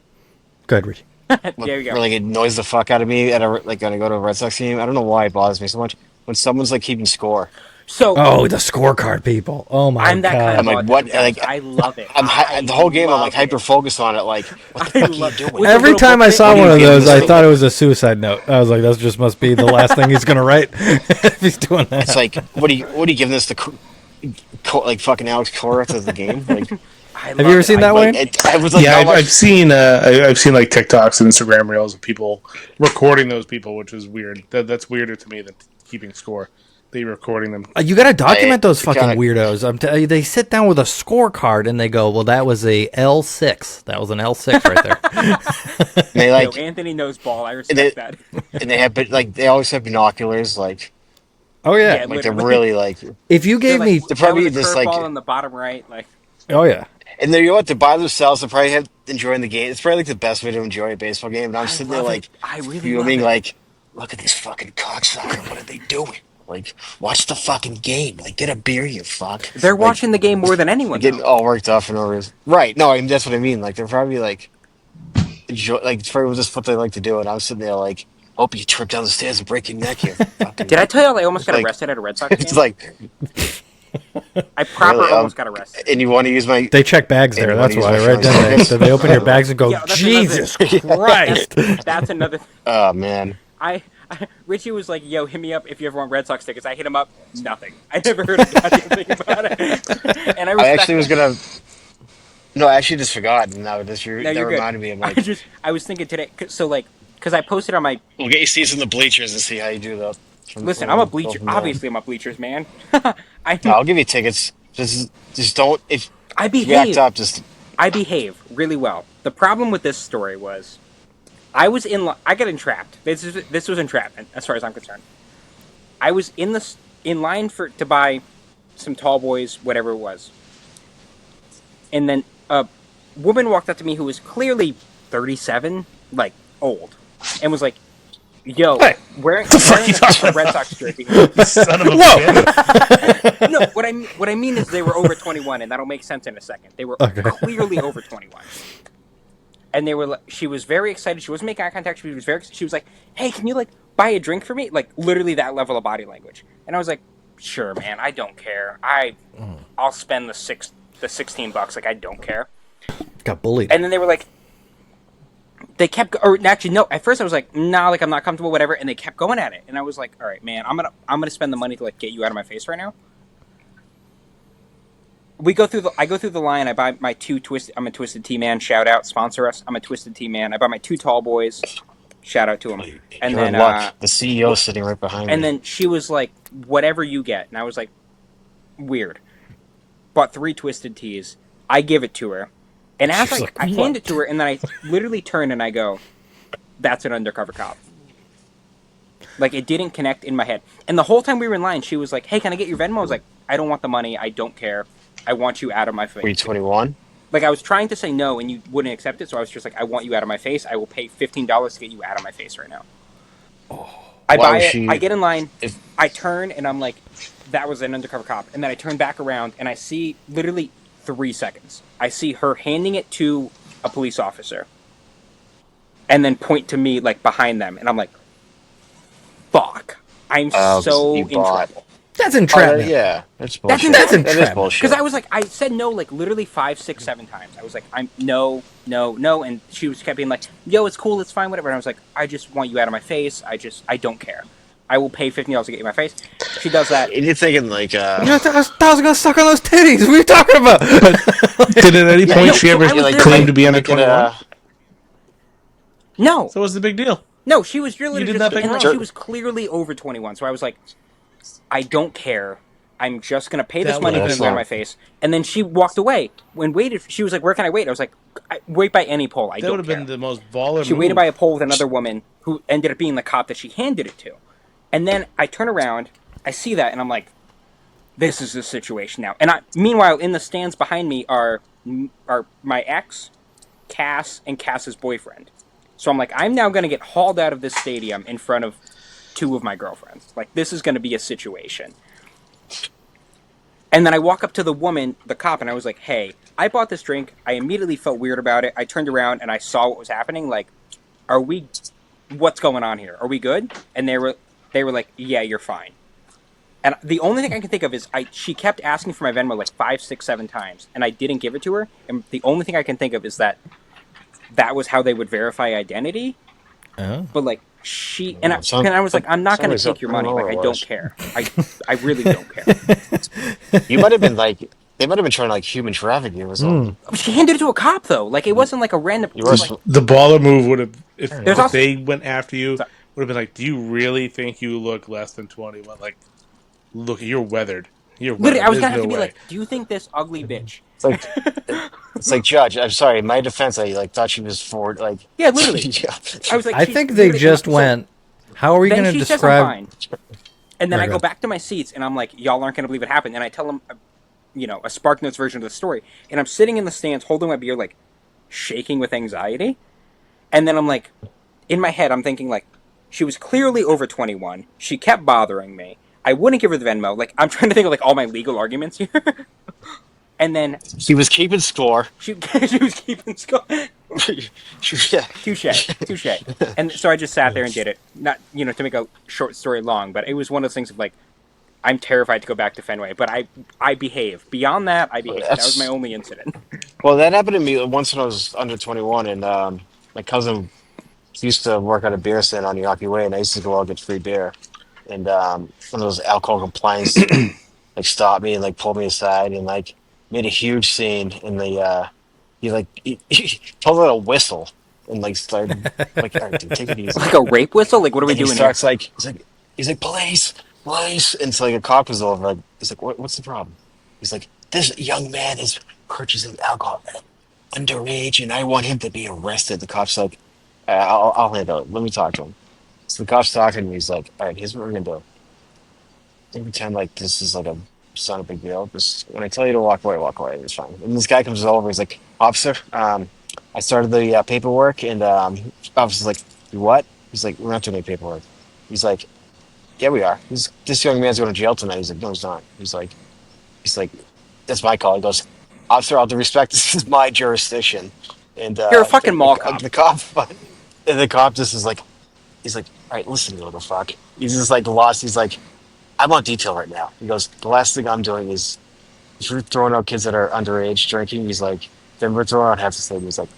Speaker 6: Go ahead, Richie.
Speaker 3: There you go.
Speaker 4: Really annoys the fuck out of me at when I go to a Red Sox game. I don't know why it bothers me so much when someone's like keeping score.
Speaker 3: So
Speaker 6: the scorecard people. Oh my god!
Speaker 3: I'm that kind of.
Speaker 4: I'm like, what? Like,
Speaker 3: I love it.
Speaker 4: The whole game, I'm like hyper focused on it. Like, what the fuck are you doing?
Speaker 6: Every time I saw one of those, I thought it was a suicide note. I was like, that just must be the last thing he's gonna write if he's doing that.
Speaker 4: It's like, what are you giving this to like fucking Alex Cora to the game? Like.
Speaker 6: Have you ever seen that one?
Speaker 5: I've seen like TikToks and Instagram reels of people recording those people, which is weird. That's weirder to me than keeping score. they recording them.
Speaker 6: You got to document those fucking weirdos. I'm telling you, they sit down with a scorecard and they go, "Well, that was a L6. That was an L6 right there."
Speaker 3: They like, Anthony knows ball. I respect that.
Speaker 4: And they have, they always have binoculars. Like,
Speaker 6: oh yeah,
Speaker 4: like they're really like.
Speaker 6: If you gave me,
Speaker 4: they're probably just like
Speaker 3: ball on the bottom right, like.
Speaker 6: Oh yeah.
Speaker 4: And you know what? They're by themselves. They're probably enjoying the game. It's probably like the best way to enjoy a baseball game. And I'm sitting there like,
Speaker 3: I really
Speaker 4: fuming, like, look at this fucking cocksucker. What are they doing? Like, watch the fucking game. Like, get a beer, you fuck.
Speaker 3: They're watching the game more than anyone.
Speaker 4: Getting all worked up for no reason. Right? No, I mean that's what I mean. Like, they're probably like, enjoy. Like, it's probably just what they like to do. And I'm sitting there like, hope you trip down the stairs and break your neck here.
Speaker 3: Did I tell you I almost got arrested at a Red Sox game?
Speaker 4: It's like.
Speaker 3: I almost got arrested.
Speaker 4: And you want to use my...
Speaker 6: They check bags there, that's why, right? So they open your bags and go, Jesus Christ!
Speaker 3: That's another thing.
Speaker 4: Oh, man.
Speaker 3: Richie was like, yo, hit me up if you ever want Red Sox tickets. I hit him up, nothing. I never heard a goddamn thing about it. And I
Speaker 4: actually was going to... No, I actually just forgot. And that reminded me of my...
Speaker 3: I was thinking today, so like, because I posted on my...
Speaker 4: We'll get you seats in the bleachers and see how you do that.
Speaker 3: Listen, I'm a bleacher. Obviously, I'm a bleachers man.
Speaker 4: I'll give you tickets. Just don't. If
Speaker 3: I behave,
Speaker 4: up,
Speaker 3: I behave really well. The problem with this story was, I got entrapped. This was entrapment, as far as I'm concerned. I was in line to buy some tall boys, whatever it was, and then a woman walked up to me who was clearly 37, like old, and was like, yo, wearing a Red Sox jersey.
Speaker 5: Son of a bitch.
Speaker 3: No, what I mean is they were over 21, and that'll make sense in a second. They were clearly over 21, and she was very excited. She wasn't making eye contact. She was like, "Hey, can you like buy a drink for me?" Like literally that level of body language. And I was like, "Sure, man. I don't care. I'll spend the $16. Like I don't care."
Speaker 6: Got bullied.
Speaker 3: And then they were like. They kept, or actually, no. At first, I was like, "Nah, like I'm not comfortable, whatever." And they kept going at it, and I was like, "All right, man, I'm gonna spend the money to like get you out of my face right now." I go through the line. I buy my two Twisted. I'm a Twisted Tea man. Shout out, sponsor us. I'm a Twisted Tea man. I buy my two tall boys. Shout out to them. And
Speaker 4: You're
Speaker 3: then
Speaker 4: the CEO sitting right behind me.
Speaker 3: And then she was like, "Whatever you get," and I was like, "Weird." Bought 3 Twisted Teas. I give it to her. And as I hand it to her, and then I literally turn and I go, "That's an undercover cop." Like, it didn't connect in my head. And the whole time we were in line, she was like, "Hey, can I get your Venmo?" I was like, "I don't want the money. I don't care. I want you out of my face."
Speaker 4: Were you 21?
Speaker 3: Like, I was trying to say no, and you wouldn't accept it, so I was just like, "I want you out of my face. I will pay $15 to get you out of my face right now." I buy it. I get in line. I turn, and I'm like, "That was an undercover cop." And then I turn back around, and I see literally 3 seconds. I see her handing it to a police officer and then point to me like behind them, and I'm like, fuck. I'm so in trouble.
Speaker 6: That's entrapment.
Speaker 4: Yeah, that's bullshit.
Speaker 6: That's entrapment.
Speaker 3: Because I was like, I said no like literally 5, 6, 7 times. I was like, I'm no, and she was kept being like, "Yo, it's cool, it's fine, whatever." And I was like, "I just want you out of my face. I don't care. I will pay $15 to get you in my face." She does that.
Speaker 4: And you're thinking like,
Speaker 6: I was gonna suck on those titties. What are you talking about?
Speaker 5: Did at any point she ever claim to be under 21?
Speaker 3: No.
Speaker 5: So what's the big deal?
Speaker 3: No, she was really
Speaker 5: you did nothing wrong.
Speaker 3: She was clearly over 21. So I was like, I don't care. I'm just gonna pay this money to get in my face. And then she walked away. When waited, she was like, "Where can I wait?" I was like, "Wait by any pole. I don't care."
Speaker 5: That would have been the most baller.
Speaker 3: She waited by a pole with another woman who ended up being the cop that she handed it to. And then I turn around, I see that, and I'm like, "This is the situation now." And meanwhile, in the stands behind me are my ex, Cass, and Cass's boyfriend. So I'm like, I'm now going to get hauled out of this stadium in front of 2 of my girlfriends. Like, this is going to be a situation. And then I walk up to the woman, the cop, and I was like, "Hey, I bought this drink. I immediately felt weird about it. I turned around and I saw what was happening. Like, what's going on here? Are we good?" And they were like, "Yeah, you're fine." And the only thing I can think of is she kept asking for my Venmo like 5, 6, 7 times, and I didn't give it to her. And the only thing I can think of is that was how they would verify identity.
Speaker 6: Oh.
Speaker 3: But like I was like, "I'm not going to take your money. Like, I don't care. I really don't care."
Speaker 4: You might have been like, they might have been trying to like human traffic you or something.
Speaker 3: She handed it to a cop though. Like, it wasn't like a random.
Speaker 5: The baller move would have if they went after you. Would have been like, "Do you really think you look less than 21?" Like, look, you're weathered. You're
Speaker 3: Literally,
Speaker 5: weathered.
Speaker 3: I was
Speaker 5: There's
Speaker 3: gonna have
Speaker 5: no
Speaker 3: to be
Speaker 5: way.
Speaker 3: like, do you think this ugly bitch?
Speaker 4: It's like Judge. I'm sorry. In my defense, I thought she was Ford.
Speaker 3: Yeah, literally.
Speaker 4: Yeah.
Speaker 3: I was like,
Speaker 6: I
Speaker 3: she's
Speaker 6: think they
Speaker 3: literally-
Speaker 6: just
Speaker 3: so
Speaker 6: went. How are we
Speaker 3: then
Speaker 6: going to
Speaker 3: she says I'm
Speaker 6: describe?
Speaker 3: fine, and then
Speaker 6: Right,
Speaker 3: I go
Speaker 6: right.
Speaker 3: back to my seats, and I'm like, y'all aren't gonna believe it happened. And I tell them, a Spark Notes version of the story, and I'm sitting in the stands holding my beer, like shaking with anxiety, and then I'm like, in my head, I'm thinking like, she was clearly over 21. She kept bothering me. I wouldn't give her the Venmo. Like, I'm trying to think of like all my legal arguments here. And then
Speaker 4: He was keeping score.
Speaker 3: she was keeping score.
Speaker 4: Yeah.
Speaker 3: Touche. And so I just sat there and did it. Not to make a short story long, but it was one of those things of like, I'm terrified to go back to Fenway, but I behave. Beyond that, I behave. That was my only incident.
Speaker 4: Well, that happened to me once when I was under 21, and my cousin used to work at a beer stand on Yawkey Way, and I used to go out and get free beer. And one of those alcohol compliance like stopped me and like pulled me aside and like made a huge scene. And he pulled out a whistle and like started like, all right, dude, take it easy.
Speaker 3: Like a rape whistle? Like, what are we
Speaker 4: And he
Speaker 3: doing
Speaker 4: starts
Speaker 3: here?
Speaker 4: like he's like police, and it's like a cop is over. Like, he's like, what's the problem? He's like, this young man is purchasing alcohol at underage, and I want him to be arrested. The cop's like, I'll handle it. Let me talk to him. So the cop's talking to me. He's like, all right, here's what we're gonna do. Don't pretend like this is like it's not a big deal. Just when I tell you to walk away, walk away. It's fine. And this guy comes over. He's like, officer, I started the paperwork, and officer's like, you what? He's like, we're not doing any paperwork. He's like, yeah, we are. This young man's going to jail tonight. He's like, no, he's not. He's like, that's my call. He goes, officer, all due respect, this is my jurisdiction. And
Speaker 3: You're a fucking mall cop.
Speaker 4: The cop, and the cop just is like, he's like, all right, listen, you little fuck. He's just like lost. He's like, I want detail right now. He goes, the last thing I'm doing is if you're throwing out kids that are underage drinking. He's like, then we're throwing out half the state. He's like,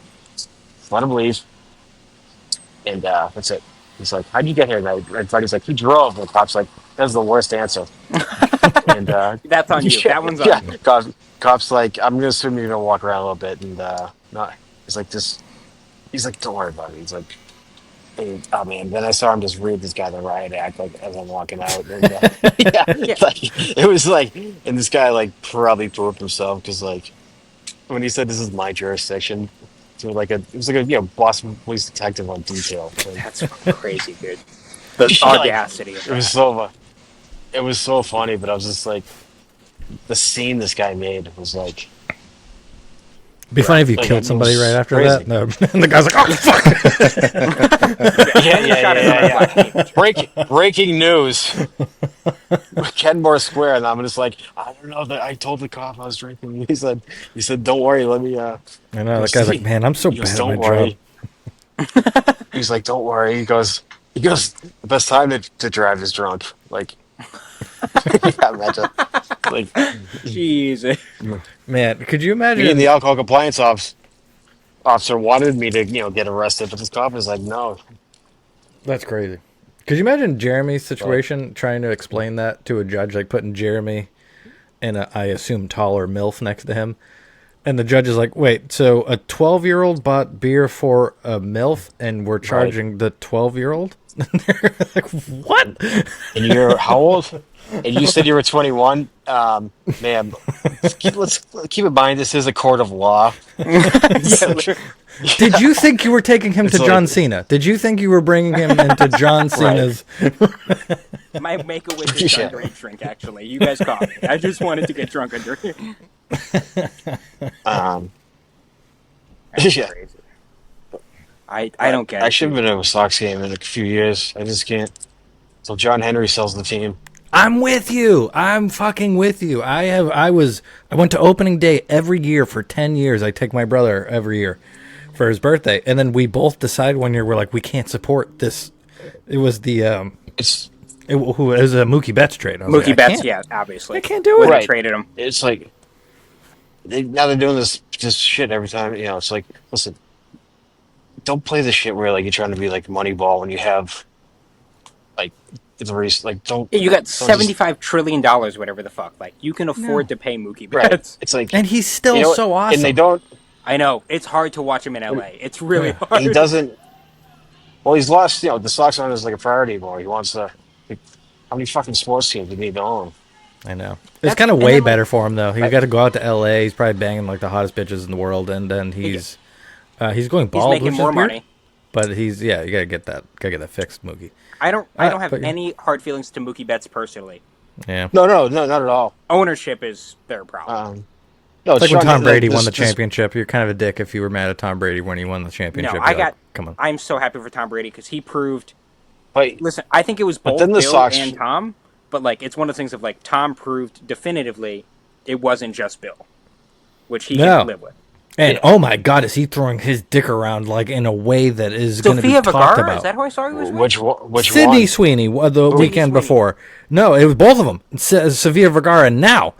Speaker 4: let him leave. And that's it. He's like, how'd you get here? And Freddie's like, he drove. And the cop's like, that's the worst answer. And
Speaker 3: That's on you.
Speaker 4: yeah,
Speaker 3: That one's on
Speaker 4: yeah.
Speaker 3: you.
Speaker 4: Cop's like, I'm gonna assume you're gonna walk around a little bit, and not. He's like, just. He's like, don't worry about it. He's like, hey, oh man. Then I saw him just read this guy the riot act like as I'm walking out. And, yeah, like, it was like, and this guy like probably pooped himself because like when he said this is my jurisdiction, to like it was like a Boston police detective on detail. Like,
Speaker 3: That's fucking crazy, dude. The
Speaker 4: like,
Speaker 3: audacity of
Speaker 4: it was
Speaker 3: that.
Speaker 4: it was so funny, but I was just like, the scene this guy made was like.
Speaker 6: It'd be funny if you
Speaker 4: Like,
Speaker 6: killed
Speaker 4: it
Speaker 6: somebody
Speaker 4: was
Speaker 6: right after
Speaker 4: crazy.
Speaker 6: that. No, and the guy's like, "Oh fuck!"
Speaker 4: Yeah. Breaking news. Kenmore Square, and I'm just like, I don't know that I told the cop I was drinking. He said, don't worry, let me.
Speaker 6: I know that guy's like, "Man, I'm so
Speaker 4: He goes,
Speaker 6: bad at
Speaker 4: don't
Speaker 6: my
Speaker 4: worry.
Speaker 6: job."
Speaker 4: He's like, don't worry. He goes, the best time to drive is drunk. Like, yeah, imagine. Like,
Speaker 3: Jesus.
Speaker 6: Man, could you
Speaker 4: me and
Speaker 6: imagine?
Speaker 4: the alcohol compliance officer wanted me to, get arrested, but this cop was like, no.
Speaker 6: That's crazy. Could you imagine Jeremy's situation trying to explain that to a judge, like putting Jeremy and I assume taller MILF next to him, and the judge is like, "Wait, so a 12-year-old bought beer for a MILF, and we're charging the 12-year-old?" They're like, what?
Speaker 4: And you're how old? And you said you were 21. Man, let's keep in mind this is a court of law.
Speaker 6: Did you think you were taking him to
Speaker 4: like-
Speaker 6: John Cena? Did you think you were bringing him into John Cena's?
Speaker 3: My Make-A-Wish is
Speaker 4: Yeah.
Speaker 3: underage drink, actually. You guys caught me. I just wanted to get drunk under it. That's
Speaker 4: Yeah.
Speaker 3: crazy. I don't get it.
Speaker 4: I should have been to a Sox game in a few years. I just can't. So John Henry sells the team.
Speaker 6: I'm with you. I'm fucking with you. I went to opening day every year for 10 years. I take my brother every year for his birthday, and then we both decided one year we're like, we can't support this. It was the it was a Mookie Betts trade. I was
Speaker 3: Mookie
Speaker 6: like,
Speaker 3: Betts, yeah, obviously.
Speaker 6: I can't do it.
Speaker 3: When they
Speaker 4: Right.
Speaker 3: traded him.
Speaker 4: It's like now they're doing this just shit every time. It's like, listen, don't play the shit where like you're trying to be like Moneyball when you have like the race. Like don't.
Speaker 3: You got
Speaker 4: don't just-
Speaker 3: $75 trillion, whatever the fuck. Like, you can afford to pay Mookie
Speaker 4: Right.
Speaker 3: Betts.
Speaker 4: It's like,
Speaker 6: And he's still
Speaker 4: you know,
Speaker 6: so awesome.
Speaker 4: and they don't.
Speaker 3: I know. It's hard to watch him in LA. It's really
Speaker 6: Yeah.
Speaker 3: hard.
Speaker 4: He doesn't. Well, he's lost. The Sox aren't as like a priority anymore. He wants to. Like, how many fucking sports teams do you need to own?
Speaker 6: I know. It's kind of way better for him though. He got to go out to L.A. He's probably banging like the hottest bitches in the world, and then he's going bald.
Speaker 3: He's making more money.
Speaker 6: But you gotta get that fixed, Mookie.
Speaker 3: I don't have any hard feelings to Mookie Betts personally.
Speaker 6: Yeah.
Speaker 4: No, not at all.
Speaker 3: Ownership is their problem.
Speaker 4: No,
Speaker 6: it's like when Tom Brady won the championship. You're kind of a dick if you were mad at Tom Brady when he won the championship.
Speaker 3: No,
Speaker 6: come on.
Speaker 3: I'm so happy for Tom Brady because he proved.
Speaker 4: Wait,
Speaker 3: listen, I think it was both Bill and Tom, but like it's one of the things of like Tom proved definitively it wasn't just Bill, which he can live with.
Speaker 6: And oh my God, is he throwing his dick around like in a way that is going to be talked about?
Speaker 3: Is that who I saw he was with?
Speaker 4: Which
Speaker 6: Sydney
Speaker 4: one?
Speaker 6: Sweeney the weekend before. No, it was both of them. Sofia Vergara now.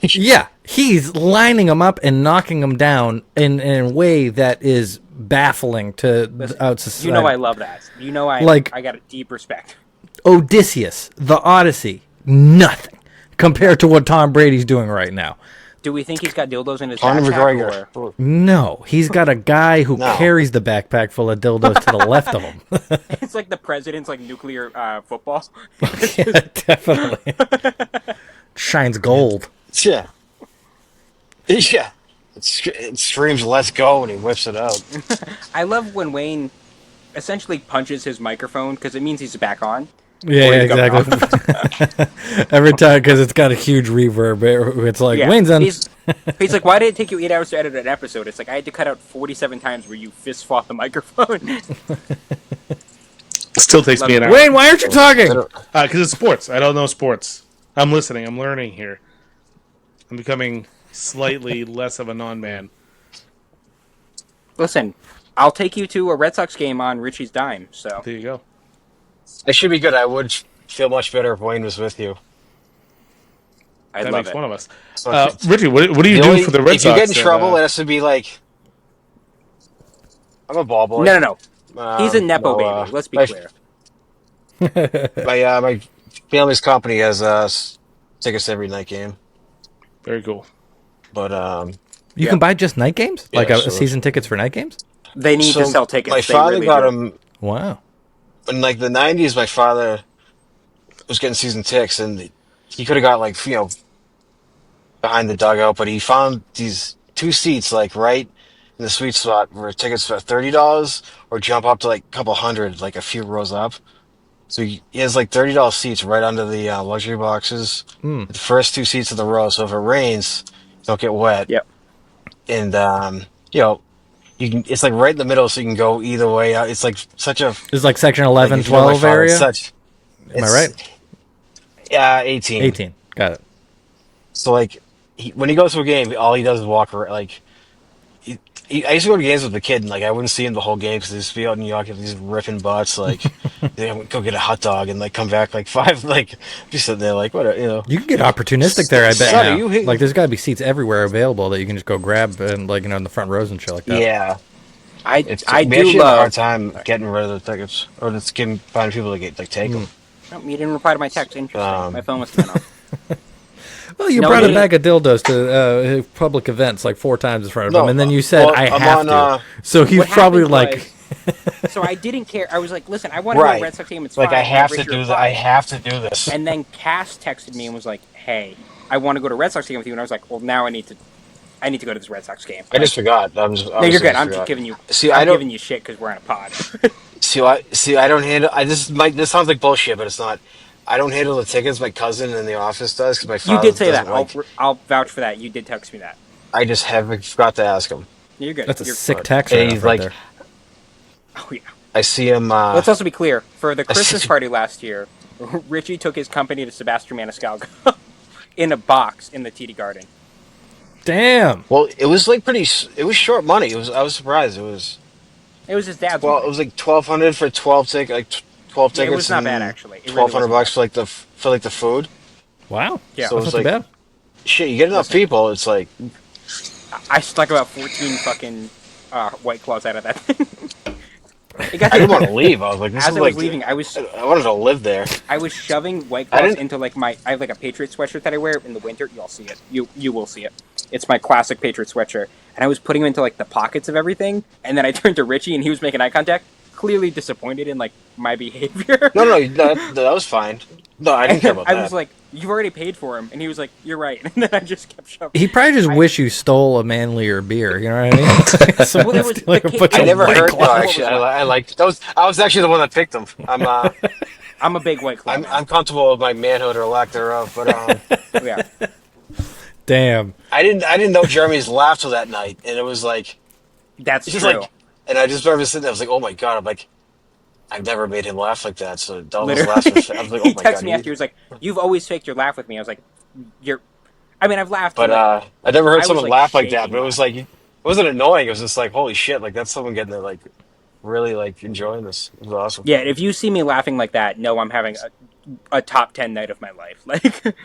Speaker 6: Yeah, he's lining them up and knocking them down in a way that is baffling to out society.
Speaker 3: You know I love that. You know I got a deep respect.
Speaker 6: Odysseus, the Odyssey, nothing compared to what Tom Brady's doing right now.
Speaker 3: Do we think he's got dildos in his backpack?
Speaker 6: No, he's got a guy who carries the backpack full of dildos to the left of him.
Speaker 3: It's like the president's like nuclear football.
Speaker 6: Yeah, definitely. Shines gold.
Speaker 4: Yeah. Yeah. It screams "Let's go" and he whips it out.
Speaker 3: I love when Wayne essentially punches his microphone because it means he's back on.
Speaker 6: Yeah, exactly. Every time, because it's got a huge reverb. It's like, Wayne's on.
Speaker 3: He's like, why did it take you 8 hours to edit an episode? It's like, I had to cut out 47 times where you fist fought the microphone.
Speaker 5: Still takes me an hour.
Speaker 6: Wayne, why aren't you talking?
Speaker 5: Because it's sports. I don't know sports. I'm listening. I'm learning here. I'm becoming slightly less of a non-man.
Speaker 3: Listen, I'll take you to a Red Sox game on Richie's dime. So
Speaker 5: there you go.
Speaker 4: It should be good. I would feel much better if Wayne was with you.
Speaker 3: That
Speaker 5: makes one of us. Richie, what do you do for the Red Sox?
Speaker 4: If you get in trouble, it has to be like... I'm a ball boy.
Speaker 3: No. He's a Nepo baby. Let's be clear.
Speaker 4: My family's company has tickets to every night game.
Speaker 5: Very cool.
Speaker 4: But
Speaker 6: you can buy just night games? Like season tickets for night games?
Speaker 3: They need to sell tickets.
Speaker 4: My father got them...
Speaker 6: Wow.
Speaker 4: In like the 90s, my father was getting season tickets, and he could have got like, behind the dugout, but he found these 2 seats like right in the sweet spot where tickets for $30 or jump up to like a couple hundred, like a few rows up. So he has like $30 seats right under the luxury boxes. The first 2 seats of the row, so if it rains, you don't get wet.
Speaker 3: Yep.
Speaker 4: And you can. It's like right in the middle, so you can go either way. It's like such a.
Speaker 6: It's like section 11, 12 area. Am I right?
Speaker 4: Yeah, 18.
Speaker 6: 18. Got it.
Speaker 4: So like, when he goes to a game, all he does is walk around. Like, I used to go to games with the kid, and like I wouldn't see him the whole game because he'd just be out in New York with these ripping butts. Like, they would go get a hot dog and like come back like 5. Like, just sitting there like what
Speaker 6: You can get opportunistic there. I bet. Now. Like, there's got to be seats everywhere available that you can just go grab and like in the front rows and shit like that.
Speaker 4: Yeah.
Speaker 3: I
Speaker 4: do
Speaker 3: love
Speaker 4: have a hard time getting rid of the tickets, or just finding people to take them.
Speaker 3: Oh, you didn't reply to my text. Interesting. My phone was turned off.
Speaker 6: Well, you brought a bag of dildos to public events like 4 times in front of him, and then you said, I have to. So he's probably like...
Speaker 3: So I didn't care. I was like, listen, I want to go to a Red Sox game. It's
Speaker 4: like,
Speaker 3: fine.
Speaker 4: I have to do that. I have to do this.
Speaker 3: And then Cass texted me and was like, hey, I want to go to a Red Sox game with you. And I was like, well, now I need to go to this Red Sox game.
Speaker 4: I just forgot. No,
Speaker 3: you're good. I'm just giving you giving you shit because we're on a pod.
Speaker 4: I don't handle... This sounds like bullshit, but it's not... I don't handle the tickets. My cousin in the office does because my father.
Speaker 3: You did say that. I'll vouch for that. You did text me that.
Speaker 4: I just forgot to ask him.
Speaker 3: You're good.
Speaker 6: That's
Speaker 3: a
Speaker 6: sick text.
Speaker 4: And he's like,
Speaker 6: there.
Speaker 3: Oh yeah.
Speaker 4: I see him.
Speaker 3: Let's also be clear. For the Christmas party last year, Richie took his company to Sebastian Maniscalco in a box in the TD Garden.
Speaker 6: Damn.
Speaker 4: Well, it was like it was short money. I was surprised. It was
Speaker 3: his dad's.
Speaker 4: Well, it was like $1,200 for 12 tickets. Like 12 tickets.
Speaker 3: It was not bad actually.
Speaker 4: $1,200 for the food.
Speaker 6: Wow.
Speaker 3: Yeah.
Speaker 4: So it was
Speaker 6: not
Speaker 4: like,
Speaker 6: bad.
Speaker 4: Shit, you get enough people, it's like.
Speaker 3: I stuck about 14 fucking White Claws out of that thing.
Speaker 4: I didn't want to leave. I was like,
Speaker 3: I was leaving, I
Speaker 4: wanted to live there.
Speaker 3: I was shoving White Claws into like I have like a Patriot sweatshirt that I wear in the winter. You'll see it. You will see it. It's my classic Patriot sweatshirt. And I was putting them into like the pockets of everything. And then I turned to Richie and he was making eye contact, clearly disappointed in like my behavior.
Speaker 4: No, that was fine. No, I didn't care about that.
Speaker 3: I was like, you've already paid for him. And he was like, you're right. And then I just kept shoving.
Speaker 6: He probably just wish you stole a manlier beer. You know what I mean?
Speaker 3: Well, it was
Speaker 6: like a bunch
Speaker 4: I
Speaker 6: of
Speaker 4: never
Speaker 6: White
Speaker 4: heard.
Speaker 6: Claw.
Speaker 4: No, actually, I like those. I was actually the one that picked them.
Speaker 3: I'm a big White Claw.
Speaker 4: I'm comfortable with my manhood or lack thereof. But
Speaker 3: Yeah.
Speaker 6: Damn.
Speaker 4: I didn't know Jeremy's laugh till that night, and it was like
Speaker 3: That's
Speaker 4: it's just
Speaker 3: true.
Speaker 4: like, and I just remember sitting there. I was like, oh my god. I'm like, I've never made him laugh like that. So all those laughs were. I was like, oh
Speaker 3: He
Speaker 4: my
Speaker 3: texted
Speaker 4: god.
Speaker 3: me after. He was like, "You've always faked your laugh with me." I was like, "You're." I mean, I've laughed.
Speaker 4: But
Speaker 3: like,
Speaker 4: I never heard
Speaker 3: I was,
Speaker 4: someone
Speaker 3: like,
Speaker 4: laugh like that.
Speaker 3: shaking
Speaker 4: But it was like it wasn't annoying. It was just like, holy shit! Like that's someone getting there, like really like enjoying this. It was awesome.
Speaker 3: Yeah, if you see me laughing like that, no, I'm having a top 10 night of my life. Like,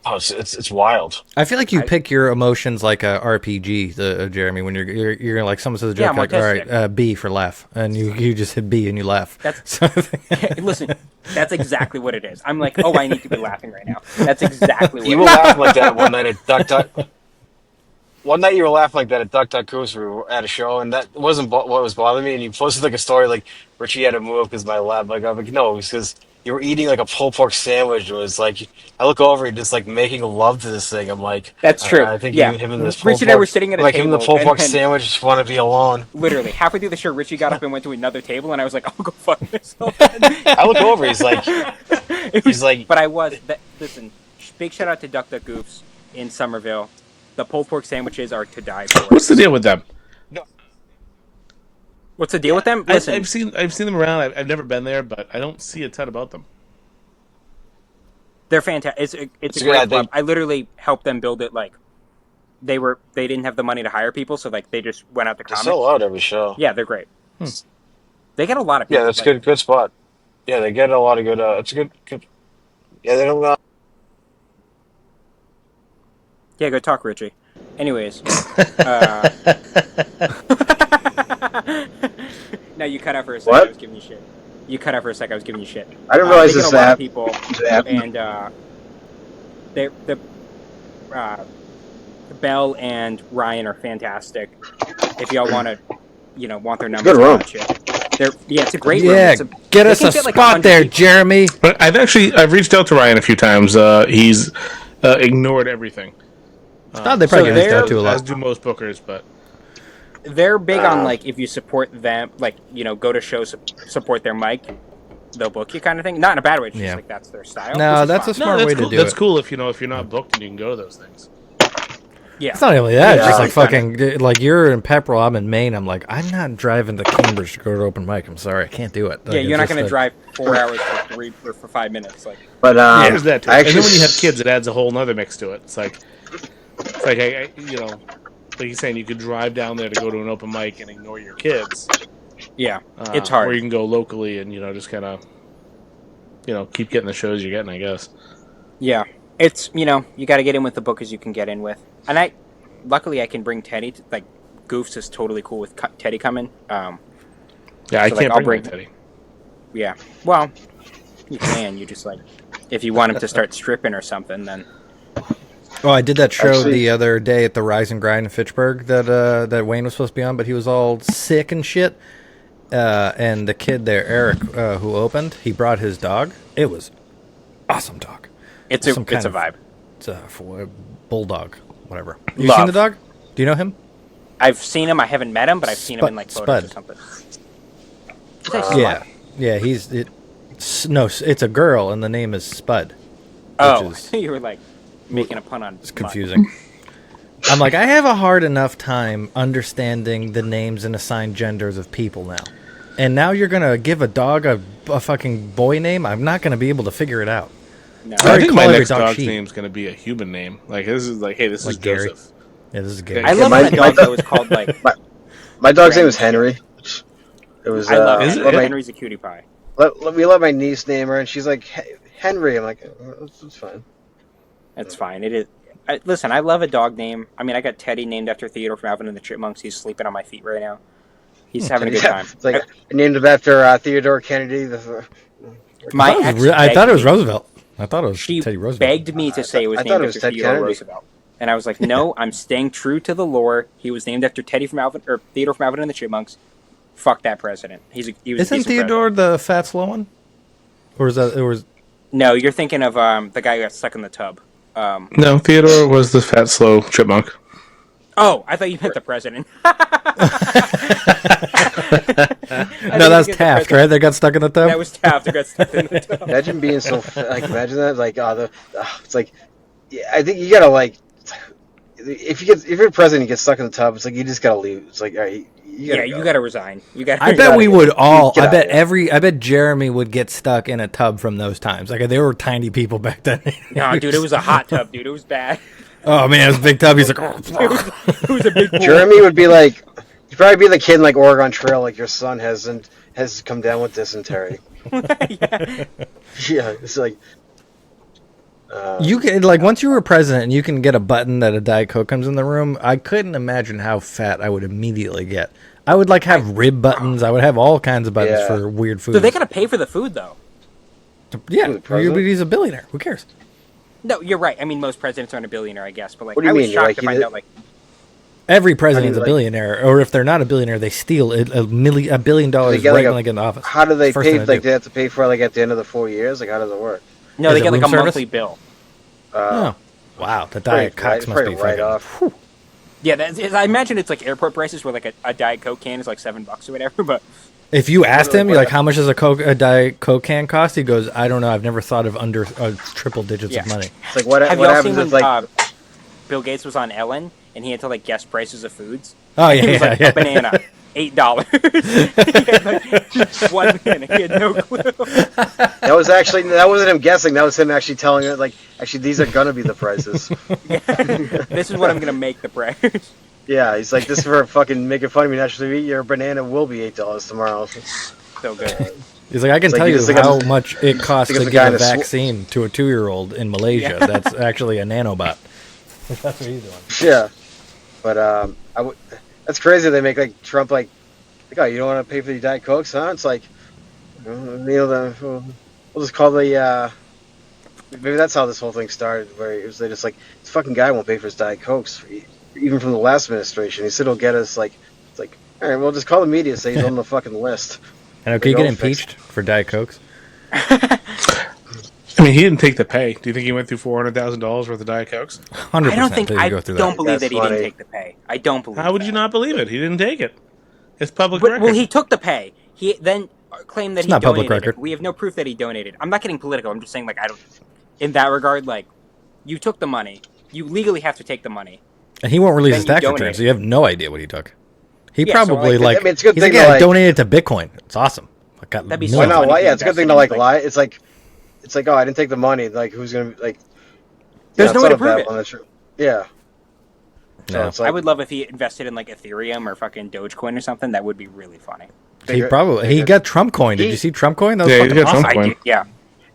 Speaker 4: Oh, it's wild.
Speaker 6: I feel like you pick your emotions like a RPG, Jeremy. When you're like someone says a joke,
Speaker 3: I'm
Speaker 6: like all
Speaker 3: artistic.
Speaker 6: right, B for laugh, and you just hit B and you laugh.
Speaker 3: That's listen. That's exactly what it is. I'm like, oh, I need to be laughing right now. That's exactly what
Speaker 4: You
Speaker 3: it
Speaker 4: were
Speaker 3: is.
Speaker 4: laughing like that one night at Duck Duck. One night you were laughing like that at Duck Duck Goose. We were at a show, and that wasn't what was bothering me. And you posted like a story like Richie had to move because my lab. Like I'm like, no, it was because you were eating like a pulled pork sandwich. It was like I look over and just like making love to this thing. I'm like,
Speaker 3: That's true.
Speaker 4: I think
Speaker 3: Yeah.
Speaker 4: him and this
Speaker 3: Rich
Speaker 4: pulled
Speaker 3: and I
Speaker 4: pork.
Speaker 3: were sitting at a
Speaker 4: like him and the
Speaker 3: table,
Speaker 4: pulled
Speaker 3: and
Speaker 4: pork
Speaker 3: then-
Speaker 4: sandwich just want to be alone.
Speaker 3: Literally, halfway through the show, Richie got up and went to another table, and I was like, I'll go fuck myself.
Speaker 4: I look over. He's like,
Speaker 3: But I was. Listen, big shout out to Duck Duck Goofs in Somerville. The pulled pork sandwiches are to die for.
Speaker 5: What's the deal with them?
Speaker 3: What's the deal with them? Listen,
Speaker 5: I've seen them around. I've never been there, but I don't see a ton about them.
Speaker 3: they're fantastic. It's a
Speaker 4: good, I
Speaker 3: great club.
Speaker 4: think.
Speaker 3: I literally helped them build it. Like they didn't have the money to hire people, so like they just went out to
Speaker 4: they
Speaker 3: comics.
Speaker 4: sell out every show.
Speaker 3: Yeah, they're great. They get a lot of people.
Speaker 4: Yeah, that's
Speaker 3: like,
Speaker 4: good spot. Yeah, they get a lot of good. It's a good. Yeah, they don't.
Speaker 3: Yeah, go talk, Richie. Anyways. No, you cut out for a second.
Speaker 7: What?
Speaker 3: I was giving you shit. You cut out for a second. I was giving you shit.
Speaker 7: I didn't realize
Speaker 3: they
Speaker 7: this
Speaker 3: get a lot of
Speaker 7: app.
Speaker 3: people,
Speaker 7: app.
Speaker 3: and Belle and Ryan are fantastic. If y'all want to, want their numbers,
Speaker 7: good room.
Speaker 3: It's a great room.
Speaker 6: Yeah, get
Speaker 3: they
Speaker 6: us
Speaker 3: can
Speaker 6: a
Speaker 3: fit, like,
Speaker 6: spot
Speaker 3: 100
Speaker 6: there,
Speaker 3: people.
Speaker 6: Jeremy.
Speaker 5: But I've reached out to Ryan a few times. He's ignored everything.
Speaker 6: Oh, they probably
Speaker 3: So
Speaker 6: get reached out
Speaker 3: they're-
Speaker 6: to a
Speaker 5: As
Speaker 6: lot.
Speaker 5: do most bookers, but
Speaker 3: They're big on like if you support them, like go to shows, support their mic, they'll book you kind of thing. Not in a bad way, just
Speaker 6: Yeah.
Speaker 3: like that's their style.
Speaker 6: No,
Speaker 3: which is
Speaker 6: that's
Speaker 3: fine.
Speaker 6: a smart way
Speaker 5: that's
Speaker 6: to
Speaker 5: cool.
Speaker 6: do
Speaker 5: That's
Speaker 6: it.
Speaker 5: cool if you're not booked and you can go to those things.
Speaker 3: Yeah.
Speaker 6: It's not only that. It's just
Speaker 3: Yeah.
Speaker 6: like fucking like you're in Pepperell, I'm in Maine. I'm like, I'm not driving to Cambridge to go to open mic. I'm sorry, I can't do it. Like,
Speaker 3: Yeah,
Speaker 6: it's
Speaker 3: you're not
Speaker 6: just
Speaker 3: going to
Speaker 6: like-
Speaker 3: drive 4 hours for 5 minutes. Like,
Speaker 7: But
Speaker 5: There's that too.
Speaker 7: I
Speaker 5: And then
Speaker 7: actually,
Speaker 5: when you have kids, it adds a whole nother mix to it. It's like like he's saying, you could drive down there to go to an open mic and ignore your kids.
Speaker 3: yeah, it's hard.
Speaker 5: Or you can go locally and just kind of keep getting the shows you're getting, I guess.
Speaker 3: Yeah, it's you got to get in with the bookers you can get in with, and luckily I can bring Teddy. Like, Goofs is totally cool with Teddy coming.
Speaker 5: Yeah, I
Speaker 3: So, like,
Speaker 5: can't
Speaker 3: I'll
Speaker 5: bring
Speaker 3: bring-
Speaker 5: Teddy.
Speaker 3: Yeah, well, you can. You just like if you want him to start stripping or something, then
Speaker 6: Oh, I did that show
Speaker 7: Actually-
Speaker 6: the other day at the Rise and Grind in Fitchburg that Wayne was supposed to be on, but he was all sick and shit. And the kid there, Eric, who opened, he brought his dog. It was awesome dog.
Speaker 3: it's
Speaker 6: Some
Speaker 3: a
Speaker 6: kind of-
Speaker 3: vibe.
Speaker 6: It's a bulldog, whatever. You
Speaker 3: Love.
Speaker 6: seen the dog? Do you know him?
Speaker 3: I've seen him. I haven't met him, but I've seen him in like photos or
Speaker 6: Spud.
Speaker 3: something. Did I say
Speaker 6: Yeah, yeah. It's a girl, and the name is Spud.
Speaker 3: Oh,
Speaker 6: is-
Speaker 3: you were like making a pun on.
Speaker 6: It's confusing. I'm like, I have a hard enough time understanding the names and assigned genders of people now. And now you're going to give a dog a fucking boy name? I'm not going to be able to figure it out.
Speaker 3: No.
Speaker 6: I
Speaker 5: I
Speaker 6: already
Speaker 5: think my
Speaker 6: call every
Speaker 5: next
Speaker 6: dog
Speaker 5: dog's
Speaker 6: sheep.
Speaker 5: name's going to be a human name. Like, this is like, hey, this
Speaker 6: Like
Speaker 5: is
Speaker 6: Gary.
Speaker 5: Joseph.
Speaker 6: Yeah, this is Gary.
Speaker 3: I
Speaker 5: Yeah,
Speaker 3: love
Speaker 7: my-
Speaker 3: when a
Speaker 7: my
Speaker 3: dog
Speaker 7: dog-
Speaker 3: that was called like.
Speaker 7: my dog's name is Henry. It was.
Speaker 3: I love
Speaker 5: Is
Speaker 3: Henry.
Speaker 5: it?
Speaker 7: let my-
Speaker 3: Henry's a cutie pie.
Speaker 7: we let my niece name her, and she's like Henry. I'm like, it's fine.
Speaker 3: That's fine. It is. Listen, I love a dog name. I mean, I got Teddy named after Theodore from Alvin and the Chipmunks. He's sleeping on my feet right now. He's having a good time.
Speaker 7: It's like I named him after Theodore Kennedy.
Speaker 3: My
Speaker 6: I
Speaker 3: ex
Speaker 6: thought it was
Speaker 3: begged me-
Speaker 6: Roosevelt. I thought it was
Speaker 3: She
Speaker 6: Teddy Roosevelt.
Speaker 3: begged me to say it was
Speaker 7: I thought
Speaker 3: named
Speaker 7: it was
Speaker 3: after
Speaker 7: Ted
Speaker 3: Theodore
Speaker 7: Kennedy.
Speaker 3: Roosevelt, and I was like, "No, I'm staying true to the lore. He was named after Teddy from Alvin or Theodore from Alvin and the Chipmunks. Fuck that president. He was
Speaker 6: Isn't
Speaker 3: a decent
Speaker 6: Theodore the fat slow one? Or is that? Or is
Speaker 3: No, you're thinking of the guy who got stuck in the tub.
Speaker 5: No, Theodore was the fat, slow chipmunk.
Speaker 3: Oh, I thought you meant the president.
Speaker 6: No, that's Taft, right? They got stuck in the tub.
Speaker 3: That was Taft who got stuck in the tub.
Speaker 7: Imagine being so like. Imagine that. Like, it's like. Yeah, I think you gotta like. If you're president, you get stuck in the tub. It's like you just gotta leave. It's like, all right,
Speaker 3: You gotta resign. You got.
Speaker 6: I bet we would all. I bet Jeremy would get stuck in a tub from those times. Like there were tiny people back then.
Speaker 3: No, dude, it was a hot tub, dude. It was bad.
Speaker 6: Oh man, it was a big tub. He's like,
Speaker 3: it was a big pool.
Speaker 7: Jeremy would be like, you'd probably be the kid in like Oregon Trail, like your son has come down with dysentery.
Speaker 3: Yeah.
Speaker 7: Yeah, it's like.
Speaker 6: You can like once you were president and you can get a button that a Diet Coke comes in the room. I couldn't imagine how fat I would immediately get. I would like have rib buttons. I would have all kinds of buttons for weird food.
Speaker 3: So they gotta pay for the food though.
Speaker 6: Yeah, he's a billionaire. Who cares?
Speaker 3: No, you're right. I mean, most presidents aren't a billionaire, I guess. But like,
Speaker 7: What do you
Speaker 3: I was
Speaker 7: mean?
Speaker 3: shocked
Speaker 7: Like,
Speaker 3: to find out like
Speaker 6: every president's a billionaire, or if they're not a billionaire, they steal $1 billion right
Speaker 7: like
Speaker 6: when they get in office.
Speaker 7: How do they
Speaker 6: First
Speaker 7: pay?
Speaker 6: thing
Speaker 7: Like they have to pay for like at the end of the 4 years. Like how does it work?
Speaker 3: no,
Speaker 6: Is
Speaker 3: they
Speaker 6: it
Speaker 3: get like
Speaker 6: room
Speaker 3: a
Speaker 6: service?
Speaker 3: monthly bill.
Speaker 6: Oh, wow! The Diet Cokes must be
Speaker 7: right
Speaker 6: fucking.
Speaker 7: off.
Speaker 6: Whew.
Speaker 3: Yeah, I imagine it's like airport prices where like a Diet Coke can is like $7 or whatever. But
Speaker 6: If you asked him, you're like, "How much does a Diet Coke can cost?" He goes, "I don't know. I've never thought of under triple digits of money."
Speaker 7: It's like what
Speaker 3: have y'all
Speaker 7: happens
Speaker 3: seen
Speaker 7: if
Speaker 3: when
Speaker 7: like
Speaker 3: Bill Gates was on Ellen and he had to like guess prices of foods?
Speaker 6: Oh
Speaker 3: He was
Speaker 6: yeah,
Speaker 3: like
Speaker 6: yeah.
Speaker 3: a banana, $8. He had like one banana. He had no clue.
Speaker 7: that wasn't him guessing. That was him actually telling it. Like actually, these are gonna be the prices.
Speaker 3: This is what I'm gonna make the price.
Speaker 7: Yeah, he's like, this is for fucking making fun of me. Naturally, your banana will be $8 tomorrow.
Speaker 3: So good.
Speaker 6: He's like, I can
Speaker 7: It's like
Speaker 6: tell
Speaker 7: you
Speaker 6: you
Speaker 7: just think
Speaker 6: how
Speaker 7: of-
Speaker 6: much it costs
Speaker 7: think of
Speaker 6: to
Speaker 7: the guy
Speaker 6: give a
Speaker 7: in a
Speaker 6: vaccine to a 2-year-old in Malaysia.
Speaker 3: Yeah.
Speaker 6: That's actually a nanobot. That's what he's doing.
Speaker 7: Yeah, but that's crazy. They make like Trump like, oh, you don't want to pay for the Diet Cokes, huh? It's like, we'll just call the. Maybe that's how this whole thing started. Where it was they just like this fucking guy won't pay for his Diet Cokes, even from the last administration. He said he'll get us like, it's like, all right, well just call the media, say he's on the fucking list.
Speaker 6: And can you get impeached for Diet Cokes?
Speaker 5: I mean, he didn't take the pay. Do you think he went through $400,000 worth of Diet Cokes?
Speaker 6: 100%.
Speaker 3: I don't think I
Speaker 6: go through
Speaker 3: don't
Speaker 6: that.
Speaker 3: believe
Speaker 7: That's
Speaker 3: that he didn't
Speaker 7: funny.
Speaker 3: take the pay. I don't believe.
Speaker 5: How would you
Speaker 3: that.
Speaker 5: not believe it? He didn't take it. It's public
Speaker 3: But,
Speaker 5: record.
Speaker 3: well, he took the pay. He then claimed that
Speaker 6: It's
Speaker 3: he
Speaker 6: not public
Speaker 3: donated.
Speaker 6: record.
Speaker 3: We have no proof that he donated. I'm not getting political. I'm just saying, like, I don't. In that regard, like, you took the money. You legally have to take the money.
Speaker 6: And he won't release
Speaker 3: Then
Speaker 6: his
Speaker 3: you
Speaker 6: tax
Speaker 3: donate
Speaker 6: returns, so
Speaker 3: it.
Speaker 6: you have no idea what he took. He
Speaker 3: Yeah, so,
Speaker 6: probably
Speaker 3: like,
Speaker 7: I mean, it's a good
Speaker 6: he's like,
Speaker 7: thing to,
Speaker 6: yeah, I
Speaker 7: like-
Speaker 6: donated to Bitcoin. It's awesome. I got
Speaker 3: That'd be
Speaker 6: millions.
Speaker 3: so
Speaker 7: Why not?
Speaker 3: funny
Speaker 7: Why?
Speaker 3: if
Speaker 7: Yeah,
Speaker 3: he
Speaker 7: it's a good thing to
Speaker 3: invested
Speaker 7: like
Speaker 3: in,
Speaker 7: lie. It's like, oh, I didn't take the money. Like, who's gonna like?
Speaker 3: There's no way to
Speaker 7: it's not a
Speaker 3: prove
Speaker 7: bad
Speaker 3: it.
Speaker 7: one, that's true. Yeah. So
Speaker 6: No.
Speaker 7: it's like,
Speaker 3: I would love if he invested in like Ethereum or fucking Dogecoin or something. That would be really funny.
Speaker 6: He got Trump coin. Did
Speaker 7: He-
Speaker 6: you see Trump coin? That was
Speaker 5: Yeah, he
Speaker 6: fucking
Speaker 5: got
Speaker 6: awesome.
Speaker 5: Trump coin.
Speaker 3: Yeah.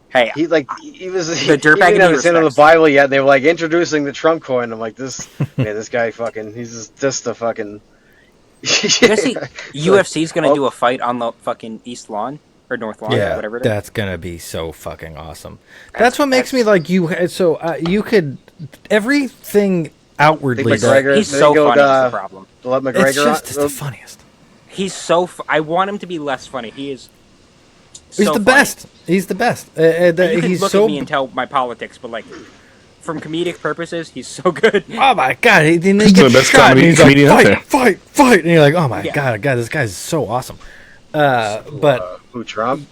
Speaker 3: Hey,
Speaker 7: he was
Speaker 3: The dirtbag
Speaker 7: he didn't
Speaker 3: in
Speaker 7: have
Speaker 3: me
Speaker 7: his hand on the
Speaker 3: respects.
Speaker 7: Bible yet. They were like introducing the Trump coin. I'm like, this this guy fucking he's just a fucking.
Speaker 3: you guys see UFC's gonna do a fight on the fucking East Lawn or North Lawn, or
Speaker 6: Yeah,
Speaker 3: whatever it is.
Speaker 6: that's gonna be so fucking awesome. That's what makes me like you. So you could everything outwardly.
Speaker 7: Think
Speaker 6: that-
Speaker 7: McGregor-
Speaker 3: He's
Speaker 7: They
Speaker 3: so
Speaker 7: go,
Speaker 3: funny. Is the problem.
Speaker 7: To let McGregor.
Speaker 6: It's just it's the funniest.
Speaker 3: He's so. I want him to be less funny. He is.
Speaker 6: He's
Speaker 3: so
Speaker 6: the
Speaker 3: funny.
Speaker 6: best. He's the best.
Speaker 3: You can
Speaker 6: He's
Speaker 3: look
Speaker 6: so.
Speaker 3: at me and tell my politics, but like, from comedic purposes, he's so good.
Speaker 6: Oh my god! He
Speaker 5: He's
Speaker 6: gets
Speaker 5: the best
Speaker 6: shot, and he's like,
Speaker 5: comedian out there.
Speaker 6: fight, and you're like, oh my
Speaker 3: Yeah.
Speaker 6: god, this guy's so awesome. But
Speaker 7: Who Trump?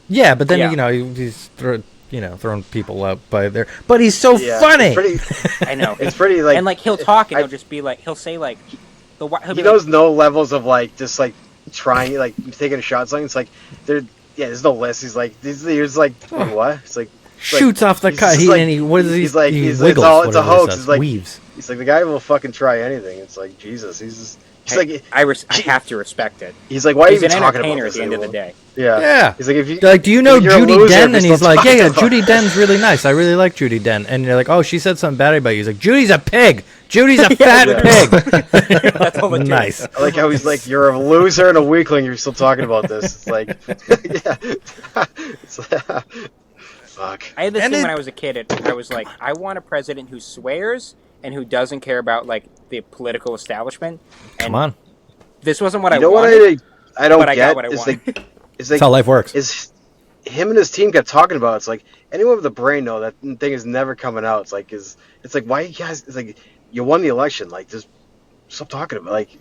Speaker 6: yeah, but then
Speaker 3: Yeah.
Speaker 6: he's throwing people up by there. But he's so
Speaker 7: Yeah,
Speaker 6: funny.
Speaker 7: it's pretty.
Speaker 3: I know.
Speaker 7: It's pretty like.
Speaker 3: And like he'll talk and
Speaker 7: I-
Speaker 3: he'll just be like, he'll say like, he'll
Speaker 7: He
Speaker 3: be
Speaker 7: knows
Speaker 3: like,
Speaker 7: no levels of like just like trying like taking a shot. Something. It's like there. Yeah, there's no list. He's like he's like what? It's like
Speaker 6: Shoots off the
Speaker 7: he's
Speaker 6: cut.
Speaker 7: just
Speaker 6: He
Speaker 7: like-
Speaker 6: and he what is he?
Speaker 7: he's like-
Speaker 6: he
Speaker 7: he's-
Speaker 6: wiggles.
Speaker 7: it's a
Speaker 6: whatever he
Speaker 7: hoax.
Speaker 6: says,
Speaker 7: It's like-
Speaker 6: weaves.
Speaker 7: He's like the guy will fucking try anything. It's like Jesus. He's just. He's like
Speaker 3: I have to respect it.
Speaker 7: he's like why are you
Speaker 3: He's
Speaker 7: even
Speaker 3: an
Speaker 7: talking about
Speaker 3: entertainer at
Speaker 7: this
Speaker 3: the end of the
Speaker 7: anymore?
Speaker 3: day.
Speaker 7: Yeah.
Speaker 6: Yeah.
Speaker 7: He's like if you
Speaker 6: They're like, do you know
Speaker 7: if you're a
Speaker 6: Judy
Speaker 7: loser,
Speaker 6: Den?
Speaker 7: if
Speaker 6: And
Speaker 7: you're
Speaker 6: he's
Speaker 7: still
Speaker 6: like, yeah,
Speaker 7: talking about-
Speaker 6: Judy Den's really nice. I really like Judy Den. And you're like, oh, she said something bad about you. He's like, Judy's a pig. Judy's a fat
Speaker 7: Yeah.
Speaker 6: pig.
Speaker 3: That's all it
Speaker 6: Nice.
Speaker 7: I like how he's like you're a loser and a weakling. You're still talking about this. It's like yeah. It's, fuck.
Speaker 3: I had this
Speaker 6: And
Speaker 3: thing
Speaker 6: it-
Speaker 3: when I was a kid. I was like, I want a president who swears and who doesn't care about like the political establishment. And
Speaker 6: Come on.
Speaker 3: this wasn't what
Speaker 7: You
Speaker 3: I
Speaker 7: know what
Speaker 3: wanted.
Speaker 7: I don't
Speaker 3: but I got
Speaker 7: get
Speaker 3: what I
Speaker 7: is
Speaker 3: wanted.
Speaker 7: like is
Speaker 6: That's how life works.
Speaker 7: is him and his team kept talking about. It's like anyone with a brain know that thing is never coming out. It's like why you guys? It's like you won the election. Like just stop talking about. Like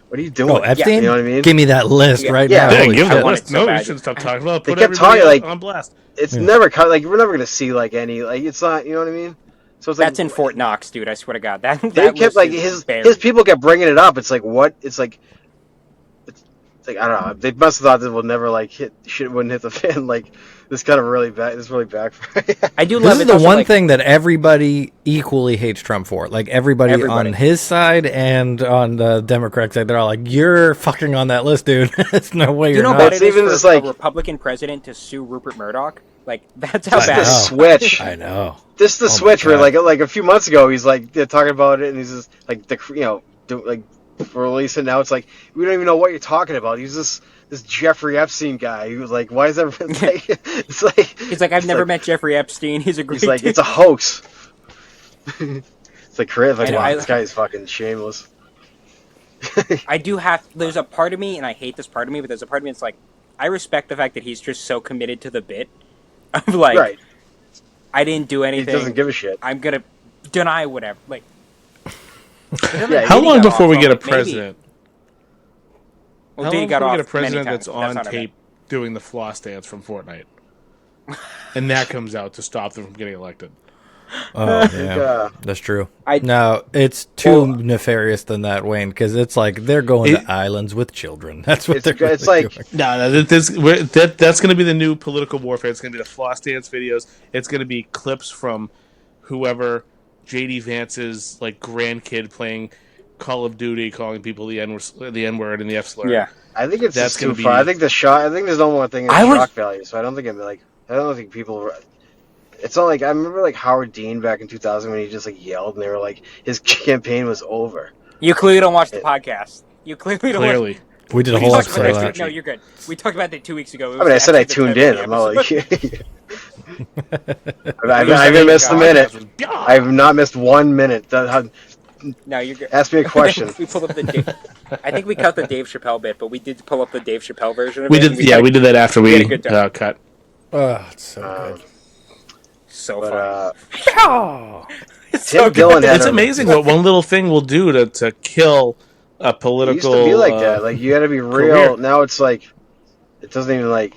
Speaker 7: what are you doing?
Speaker 6: Oh, Epstein?
Speaker 7: You know what I mean?
Speaker 6: Give me that list right now.
Speaker 5: Yeah,
Speaker 6: Holy
Speaker 5: give
Speaker 6: shit.
Speaker 5: the list. No, you shouldn't stop talking about it.
Speaker 7: They
Speaker 5: Put
Speaker 7: kept
Speaker 5: everybody
Speaker 7: talking, like,
Speaker 5: on blast.
Speaker 7: It's never like we're never gonna see like any like it's not. You know what I mean? So it's like
Speaker 3: That's in Fort Knox, dude. I swear to God. That
Speaker 7: they kept like his people kept bringing it up. It's like what? It's like I don't know. They must have thought this will never like hit. Shit wouldn't hit the fan. Like this kind of really bad. This really backfired.
Speaker 3: I do
Speaker 6: This
Speaker 3: love
Speaker 6: is
Speaker 3: it.
Speaker 6: the one thing that everybody equally hates Trump for. Like everybody on his side and on the Democrat side, they're all like, "You're fucking on that list, dude." There's no way you're
Speaker 3: know
Speaker 6: not.
Speaker 3: What it is for a Republican president to sue Rupert Murdoch? Like that's how bad.
Speaker 7: The switch.
Speaker 6: I know.
Speaker 7: This is the switch where like a few months ago he's like they're talking about it and he's just like for releasing now it's like we don't even know what you're talking about. He's this Jeffrey Epstein guy. He was like, why is everyone like it's like
Speaker 3: he's like I've never met Jeffrey Epstein. He's a great.
Speaker 7: He's like
Speaker 3: dude.
Speaker 7: It's a hoax. It's like Chris. Like wow, this guy is fucking shameless.
Speaker 3: I do have. There's a part of me, and I hate this part of me, but there's a part of me that's like I respect the fact that he's just so committed to the bit of like
Speaker 7: right.
Speaker 3: I didn't do anything.
Speaker 7: He doesn't give a shit.
Speaker 3: I'm gonna deny whatever. Like.
Speaker 5: How long before we get a president?
Speaker 3: Well,
Speaker 5: How long
Speaker 3: got
Speaker 5: before we
Speaker 3: off
Speaker 5: get a president
Speaker 3: many
Speaker 5: that's
Speaker 3: times.
Speaker 5: on tape doing the floss dance from Fortnite? And that comes out to stop them from getting elected.
Speaker 6: Oh, yeah. That's true. No, it's too nefarious than that, Wayne, because it's like they're going to islands with children. That's what they're really
Speaker 7: like
Speaker 6: doing.
Speaker 5: No, that's going to be the new political warfare. It's going to be the floss dance videos. It's going to be clips from whoever J.D. Vance's like grandkid playing Call of Duty, calling people the N-word and the F-slur.
Speaker 3: Yeah,
Speaker 7: I think it's just too far. I think there's no more thing in shock value, so I don't think people. It's not like I remember like Howard Dean back in 2000 when he just like yelled and they were like his campaign was over.
Speaker 3: You clearly don't watch the podcast. You clearly don't.
Speaker 5: Clearly,
Speaker 6: we did a whole episode of that.
Speaker 3: No, you're good. We talked about that 2 weeks ago.
Speaker 7: I mean, I said I tuned in. I'm not like. I haven't missed a minute. I have not missed 1 minute.
Speaker 3: No, you're good.
Speaker 7: Ask me a question.
Speaker 3: We pulled up I think we cut the Dave Chappelle bit, but we did pull up the Dave Chappelle version of
Speaker 5: we
Speaker 3: it.
Speaker 5: Did. Yeah, we did that after we cut.
Speaker 6: Oh, it's so good.
Speaker 3: So
Speaker 7: funny.
Speaker 3: Tim
Speaker 7: Dillon.
Speaker 5: It's amazing what one little thing will do to kill a political.
Speaker 7: It used to be like that. Like you got to be real.
Speaker 5: Career.
Speaker 7: Now it's like it doesn't even like.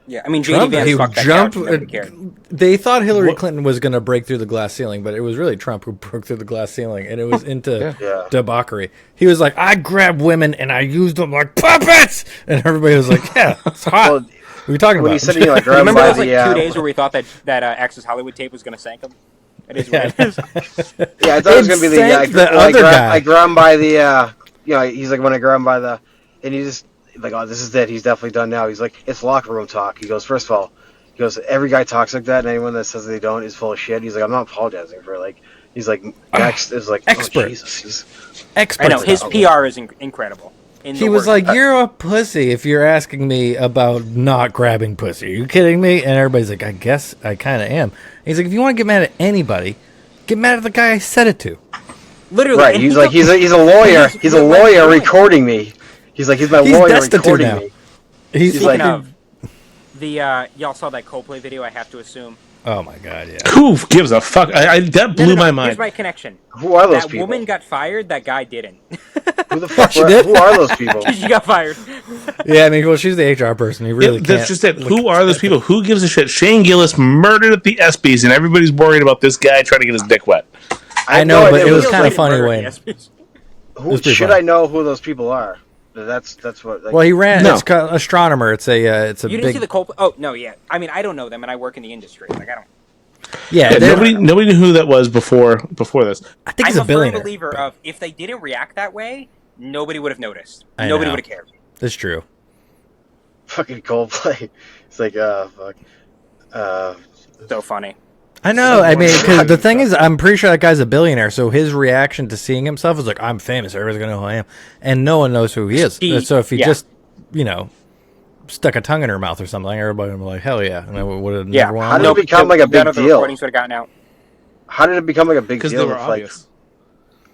Speaker 3: Yeah, I mean, J.D. Vance fucked that couch. Nobody cared.
Speaker 6: They thought Hillary Clinton was going to break through the glass ceiling, but it was really Trump who broke through the glass ceiling, and it was into debauchery. He was like, "I grabbed women and I used them like puppets," and everybody was like, "Yeah, it's hot." Well, what are you talking about?
Speaker 7: He said, like,
Speaker 3: remember those like 2 days where we thought that Access Hollywood tape was going to sink him? It is what it is.
Speaker 7: Yeah, I thought it was going to be the
Speaker 6: other guy.
Speaker 7: I grabbed him by the, he's like, when I grabbed him by the, and he just, like, oh, this is it. He's definitely done now. He's like, it's locker room talk. He goes, first of all, every guy talks like that, and anyone that says they don't is full of shit. He's like, I'm not apologizing for it. Like, he's like, next is like,
Speaker 6: expert.
Speaker 7: Oh, Jesus.
Speaker 6: Expert.
Speaker 3: I know, his PR is incredible.
Speaker 6: He was like, "You're a pussy if you're asking me about not grabbing pussy. Are you kidding me?" And everybody's like, "I guess I kind of am." And he's like, "If you want to get mad at anybody, get mad at the guy I said it to."
Speaker 3: Literally,
Speaker 7: right? He's like, he's a lawyer. He's a lawyer recording me. He's like, he's my lawyer recording me.
Speaker 6: He's
Speaker 3: like, y'all saw that Coldplay video? I have to assume.
Speaker 6: Oh my god, yeah.
Speaker 5: Who gives a fuck? That blew my mind.
Speaker 3: Here's my connection.
Speaker 7: Who are those people?
Speaker 3: That woman got fired. That guy didn't.
Speaker 7: Who the fuck? Who are those people?
Speaker 3: She got fired.
Speaker 6: Yeah, I mean, well, she's the HR person. You really can't.
Speaker 5: That's just it. Who are those people? Who gives a shit? Shane Gillis murdered at the ESPYs, and everybody's worried about this guy trying to get his dick wet.
Speaker 6: I know, but it was kind of funny, Wayne.
Speaker 7: I know who those people are? That's what. Like,
Speaker 6: well, he ran. No. It's astronomer. It's a. It's a.
Speaker 3: You didn't see the Coldplay? Oh no, yeah. I mean, I don't know them, and I work in the industry. Like I don't.
Speaker 6: Yeah,
Speaker 5: nobody knew who that was before this.
Speaker 6: I think he's a billionaire.
Speaker 3: I'm a believer of if they didn't react that way, nobody would have noticed. Nobody would have cared.
Speaker 6: That's true.
Speaker 7: Fucking Coldplay. It's like, fuck.
Speaker 3: So funny.
Speaker 6: I know. I mean, because the thing is, I'm pretty sure that guy's a billionaire. So his reaction to seeing himself is like, "I'm famous. Everybody's gonna know who I am," and no one knows who he is. So if he just, stuck a tongue in her mouth or something, everybody would be like, "Hell yeah!" And I would have never wanted.
Speaker 7: How did it become like a big deal?
Speaker 3: Recordings would have gotten out.
Speaker 7: How did it become like a big deal?
Speaker 5: Because they were obvious.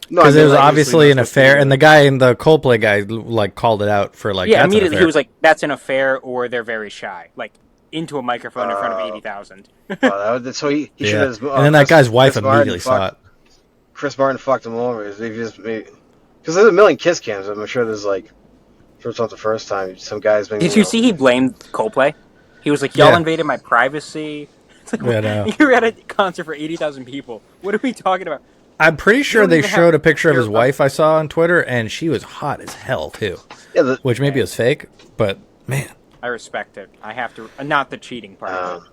Speaker 6: Because it was obviously an affair, and the guy in the Coldplay guy like called it out for like.
Speaker 3: Yeah, immediately he was like, "That's an affair," or "They're very shy." Like into a microphone in front of 80,000.
Speaker 7: So he should have.
Speaker 6: And then that guy's wife immediately saw it.
Speaker 7: Chris Martin fucked him over. Because there's a million kiss cams. I'm sure there's like, sure it's not the first time. Some guys maybe.
Speaker 3: Did you see he blamed Coldplay? He was like, "Y'all invaded my privacy." It's like, you're at a concert for 80,000 people. What are we talking about?
Speaker 6: I'm pretty sure they showed a picture of his wife I saw on Twitter, and she was hot as hell too. Yeah, which maybe is fake, but man,
Speaker 3: I respect it. I have to, not the cheating part of it.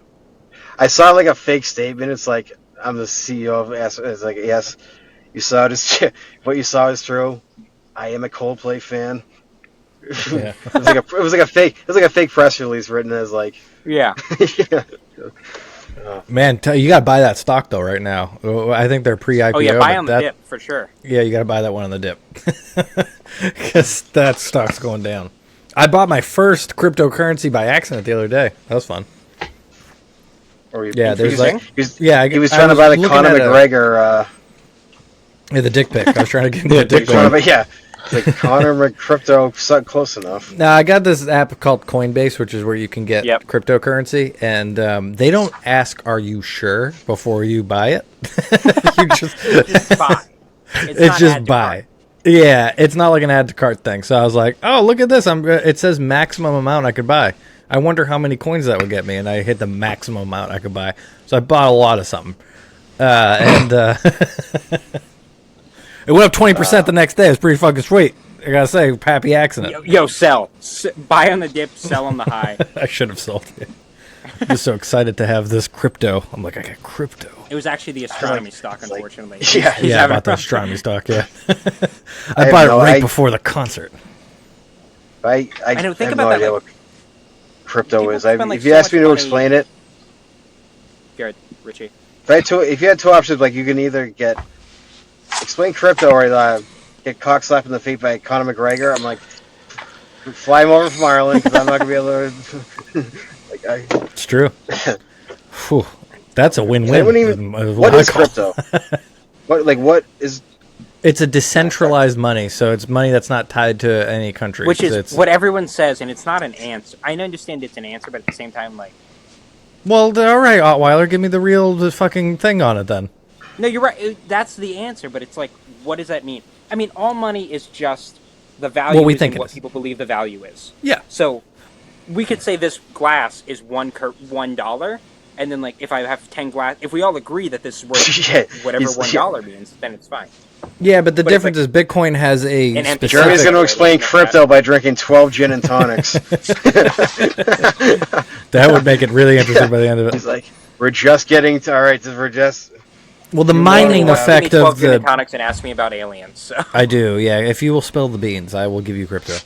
Speaker 7: I saw like a fake statement. It's like, I'm the CEO of. It's like, yes, you saw this. What you saw is true. I am a Coldplay fan. Yeah. it was like a fake press release written as like.
Speaker 3: Yeah.
Speaker 6: Yeah. Man, you gotta buy that stock though right now. I think they're pre-IPO.
Speaker 3: Oh yeah, buy on the dip for sure.
Speaker 6: Yeah, you gotta buy that one on the dip because that stock's going down. I bought my first cryptocurrency by accident the other day. That was fun.
Speaker 7: Yeah,
Speaker 6: there's like,
Speaker 7: he was trying to buy the Conor McGregor.
Speaker 6: Yeah, the dick pic. I was trying to get the dick pic.
Speaker 7: Yeah. Like Conor crypto, close enough.
Speaker 6: Now I got this app called Coinbase, which is where you can get cryptocurrency, and they don't ask, "Are you sure?" before you buy it. You just
Speaker 3: buy.
Speaker 6: It's just buy. Yeah, it's not like an add to cart thing. So I was like, "Oh, look at this! It says maximum amount I could buy. I wonder how many coins that would get me." And I hit the maximum amount I could buy. So I bought a lot of something, and. It went up 20% the next day. It was pretty fucking sweet. I gotta say, happy accident.
Speaker 3: Yo, sell. Buy on the dip, sell on the high.
Speaker 6: I should have sold it. I'm just so excited to have this crypto. I'm like, I got crypto.
Speaker 3: It was actually the astronomy stock, unfortunately.
Speaker 6: Yeah, I bought the astronomy stock, yeah. I bought it right before the concert.
Speaker 7: I
Speaker 3: know, think
Speaker 7: have
Speaker 3: about
Speaker 7: no idea what crypto is. If you asked me to explain it...
Speaker 3: Good, Richie.
Speaker 7: If you had two options, like you can either explain crypto or get cock slapped in the feet by Conor McGregor. I'm like, fly him over from Ireland because I'm not gonna be able to.
Speaker 6: It's true. Whew. That's a win-win.
Speaker 7: What is crypto? What is?
Speaker 6: It's a decentralized money, so it's money that's not tied to any country.
Speaker 3: Which is what everyone says, and it's not an answer. I understand it's an answer, but at the same time, like.
Speaker 6: Well, all right, Ottweiler, give me the fucking thing on it then.
Speaker 3: No, you're right. That's the answer, but it's like, what does that mean? I mean, all money is just the value what people believe the value is.
Speaker 6: Yeah.
Speaker 3: So we could say this glass is $1, and then like if I have 10 glass, if we all agree that this is worth whatever $1 means, then it's fine.
Speaker 6: Yeah, but the difference is Bitcoin has a specific...
Speaker 7: Jeremy's going to explain crypto by drinking 12 gin and tonics.
Speaker 6: That would make it really interesting by the end of it.
Speaker 7: He's like, we're just getting to... All right, we're just...
Speaker 6: Well, the mining effect of the
Speaker 3: tonics and ask me about aliens. So.
Speaker 6: I do, yeah. If you will spill the beans, I will give you crypto.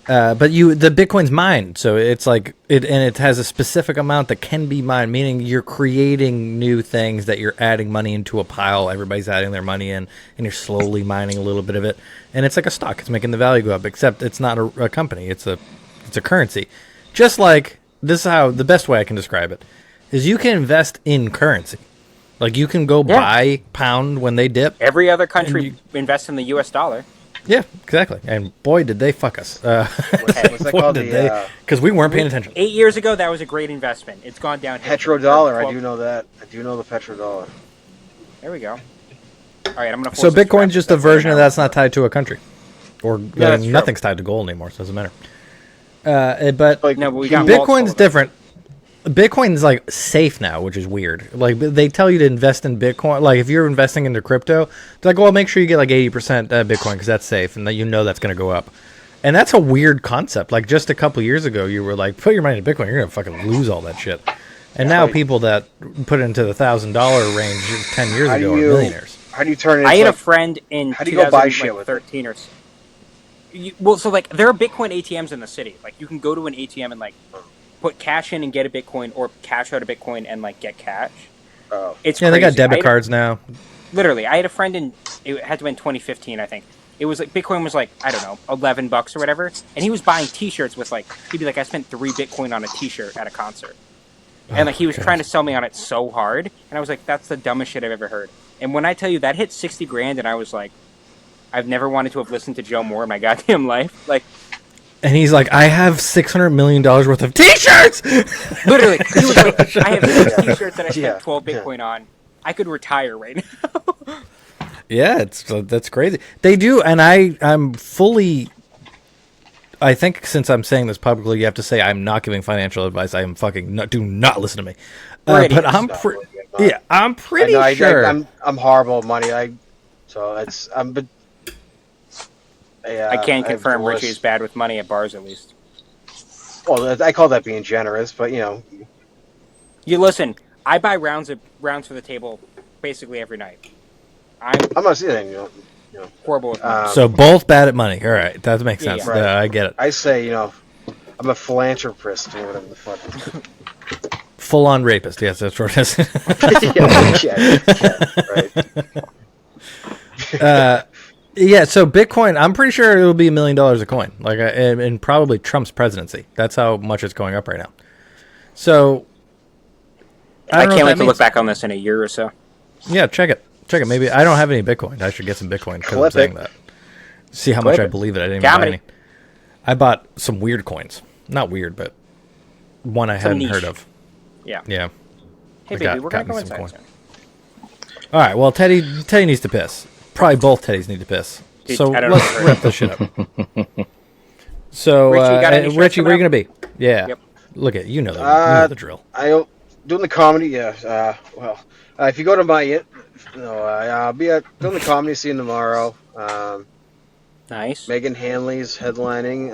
Speaker 6: But the Bitcoin's mined, so it's like it has a specific amount that can be mined, meaning you're creating new things that you're adding money into a pile. Everybody's adding their money in, and you're slowly mining a little bit of it, and it's like a stock. It's making the value go up. Except it's not a company. It's a currency. Just like this is how the best way I can describe it is you can invest in currency. Like, you can go buy pound when they dip.
Speaker 3: Every other country invests in the U.S. dollar.
Speaker 6: Yeah, exactly. And boy, did they fuck us.
Speaker 7: What's that called?
Speaker 6: Because we weren't paying attention.
Speaker 3: 8 years ago, that was a great investment. It's gone down.
Speaker 7: Petrodollar. I do know that. I do know the petrodollar.
Speaker 3: There we go. All right, I'm going to
Speaker 6: So Bitcoin's just a version of that's not tied to a country. Or nothing's tied to gold anymore, so it doesn't matter. But Bitcoin's different. Bitcoin's like safe now, which is weird. Like they tell you to invest in Bitcoin. Like if you're investing into crypto, they're like, well, make sure you get like 80% Bitcoin because that's safe and that you know that's going to go up. And that's a weird concept. Like just a couple years ago, you were like, put your money into Bitcoin, you're going to fucking lose all that shit. And now people that put it into the $1,000 range 10 years ago are millionaires.
Speaker 7: How do you turn it?
Speaker 3: I had a friend in 2013 or. Well, so like there are Bitcoin ATMs in the city. Like you can go to an ATM and like. Put cash in and get a Bitcoin, or cash out a Bitcoin and like get cash.
Speaker 7: Oh,
Speaker 3: it's crazy.
Speaker 6: They got debit cards now.
Speaker 3: Literally, I had a friend it had to be in 2015, I think. It was like Bitcoin was like I don't know $11 or whatever, and he was buying T-shirts with like he'd be like I spent 3 Bitcoin on a T-shirt at a concert, and like he was trying to sell me on it so hard, and I was like that's the dumbest shit I've ever heard. And when I tell you that hit 60 grand, and I was like, I've never wanted to have listened to Joe Moore in my goddamn life, like.
Speaker 6: And he's like, I have $600 million worth of T-shirts.
Speaker 3: Literally, he was like, I have 6 T-shirts that I spent 12 Bitcoin on. I could retire right now.
Speaker 6: Yeah, that's crazy. They do, and I'm fully. I think since I'm saying this publicly, you have to say I'm not giving financial advice. I am fucking not. Do not listen to me. But I'm I'm pretty sure.
Speaker 7: I'm horrible at money. But.
Speaker 3: I can confirm Richie is bad with money at bars, at least.
Speaker 7: Well, I call that being generous, but
Speaker 3: You listen. I buy rounds for the table basically every night.
Speaker 7: I'm not saying
Speaker 3: horrible with money.
Speaker 6: So both bad at money. All right, that makes sense.
Speaker 7: Right.
Speaker 6: I get it.
Speaker 7: I say I'm a philanthropist or whatever the fuck.
Speaker 6: Full on rapist. Yes, that's what it is.
Speaker 7: Right.
Speaker 6: Yeah, so Bitcoin, I'm pretty sure it'll be $1 million a coin, like, and probably Trump's presidency. That's how much it's going up right now. So
Speaker 3: I can't wait to look back on this in a year or so.
Speaker 6: Yeah, check it. Maybe I don't have any Bitcoin. I should get some Bitcoin because I'm saying that. See how much I believe it. I didn't even buy any. I bought some weird coins. Not weird, but one I hadn't heard of.
Speaker 3: Yeah.
Speaker 6: Hey,
Speaker 3: baby, we're going to go inside soon.
Speaker 6: All right, well, Teddy needs to piss. Probably both Teddys need to piss.
Speaker 3: Dude,
Speaker 6: so let's wrap this shit up. So, Richie, where are you going to be? Yeah.
Speaker 3: Yep.
Speaker 6: Look at you know the drill.
Speaker 7: Doing the comedy. Yeah. If you go to my, I'll be doing the comedy scene tomorrow.
Speaker 3: Nice.
Speaker 7: Megan Hanley's headlining.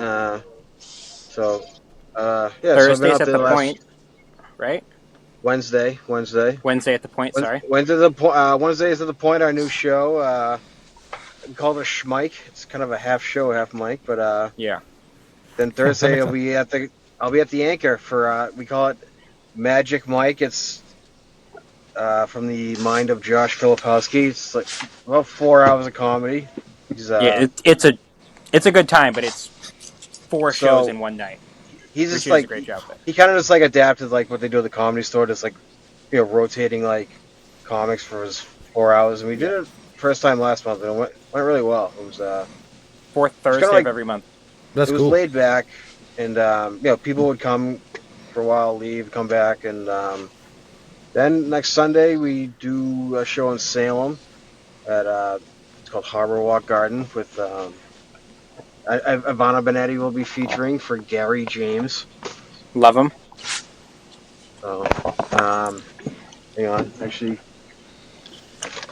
Speaker 3: Thursdays at the Point, right?
Speaker 7: Wednesday at
Speaker 3: the Point. Sorry.
Speaker 7: Wednesdays at the Point. Our new show. We call it a schmike. It's kind of a half show, half mic, but
Speaker 3: yeah.
Speaker 7: Then Thursday I'll be at the Anchor for we call it Magic Mike. It's from the mind of Josh Filipowski. It's like about 4 hours of comedy.
Speaker 3: It's a good time, but it's 4 shows in one night.
Speaker 7: He's just
Speaker 3: a great job there.
Speaker 7: He kind of just like adapted like what they do at the Comedy Store, just like rotating like comics for his 4 hours, and we did it first time last month, and it went really well. It was
Speaker 3: fourth Thursday of every month.
Speaker 6: That's cool.
Speaker 7: It was laid back, and people would come for a while, leave, come back, and then next Sunday we do a show in Salem at it's called Harbor Walk Garden with Ivana Benetti will be featuring for Gary James.
Speaker 3: Love him.
Speaker 7: So, hang on, actually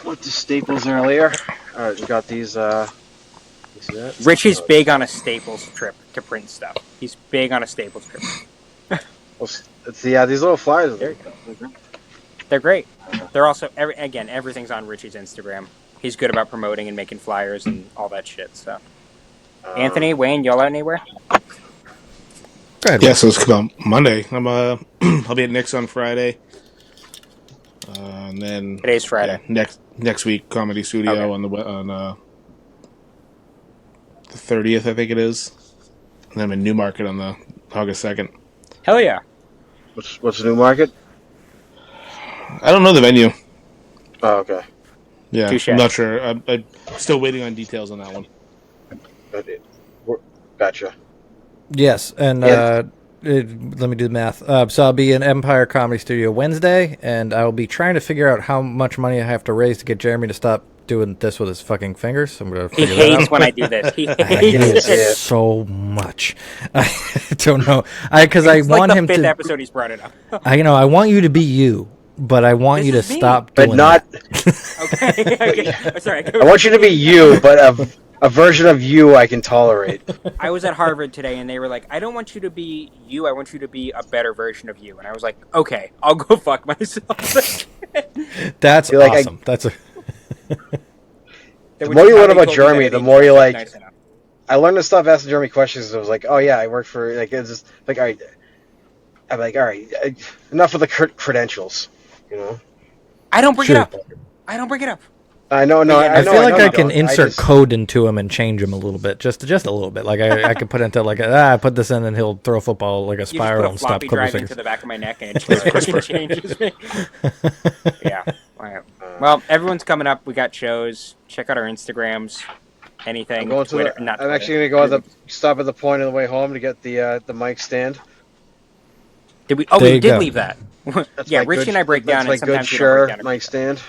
Speaker 7: went to Staples earlier. All right, we got these.
Speaker 3: Richie's big on a Staples trip to print stuff. He's big on a Staples trip.
Speaker 7: Well, it's these little flyers.
Speaker 3: There you go. They're great. They're also everything's on Richie's Instagram. He's good about promoting and making flyers and all that shit. So, Anthony, Wayne, y'all out anywhere?
Speaker 6: Go ahead.
Speaker 5: Yeah, so it's come out Monday. I'll be at Nick's on Friday. And then
Speaker 3: today's Friday.
Speaker 5: Yeah, next week, Comedy Studio on the 30th, I think it is. And I'm in Newmarket on the August 2nd.
Speaker 3: Hell yeah!
Speaker 7: What's the Newmarket?
Speaker 5: I don't know the venue.
Speaker 7: Oh, okay.
Speaker 5: Yeah,
Speaker 3: Touché.
Speaker 5: I'm not sure. I'm still waiting on details on that one.
Speaker 7: Gotcha.
Speaker 6: Yes, and let me do the math. So I'll be in Empire Comedy Studio Wednesday, and I will be trying to figure out how much money I have to raise to get Jeremy to stop doing this with his fucking fingers. I'm gonna figure
Speaker 3: he hates when I do this. He hates
Speaker 6: it so much. I don't know. Because I want him to.
Speaker 3: It's like the 5th episode he's brought it up.
Speaker 6: I want you to be you, but I want you to stop doing
Speaker 7: but not.
Speaker 3: Okay. Sorry.
Speaker 7: I want you to be you, but a version of you I can tolerate.
Speaker 3: I was at Harvard today, and they were like, I don't want you to be you. I want you to be a better version of you. And I was like, okay, I'll go fuck myself.
Speaker 6: That's awesome. That's a.
Speaker 7: The more you learn about Jeremy, the more you like. Nice, I learned this stuff asking Jeremy questions. I was like, oh yeah, I work for like it's just like all right. I'm like, all right, enough of the credentials,
Speaker 3: I don't bring it up.
Speaker 7: I know. No,
Speaker 6: I feel like I can insert code into him and change him a little bit, just a little bit. Like I could put into like I put this in and he'll throw a football like a spiral and stop
Speaker 3: clipping fingers into the back of my neck and it just fucking changes me. Yeah. Well, everyone's coming up. We got shows. Check out our Instagrams. anything.
Speaker 7: I'm going
Speaker 3: Twitter,
Speaker 7: to
Speaker 3: not
Speaker 7: I'm
Speaker 3: Twitter.
Speaker 7: actually going to stop at the point on the way home to get the mic stand.
Speaker 3: Did we? Oh,
Speaker 6: There
Speaker 3: we
Speaker 6: you
Speaker 3: did
Speaker 6: go.
Speaker 3: leave that.
Speaker 7: That's
Speaker 3: Yeah,
Speaker 7: my
Speaker 3: Richie
Speaker 7: good,
Speaker 3: and I break
Speaker 7: that's
Speaker 3: down,
Speaker 7: my
Speaker 3: and
Speaker 7: good
Speaker 3: sometimes we don't break
Speaker 7: Shure
Speaker 3: down.
Speaker 7: mic stand.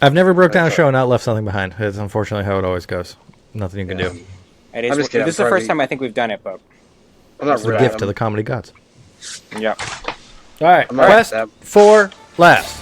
Speaker 6: I've never broke down a show and not left something behind. It's unfortunately how it always goes. Nothing you can do.
Speaker 3: It is.
Speaker 7: I'm just kidding,
Speaker 3: This is the first time I think we've done it, but
Speaker 7: I'm not
Speaker 6: It's a
Speaker 7: really.
Speaker 6: gift to the comedy gods.
Speaker 3: yeah.
Speaker 6: All right,
Speaker 7: I'm not
Speaker 6: quest
Speaker 7: that-
Speaker 6: for last.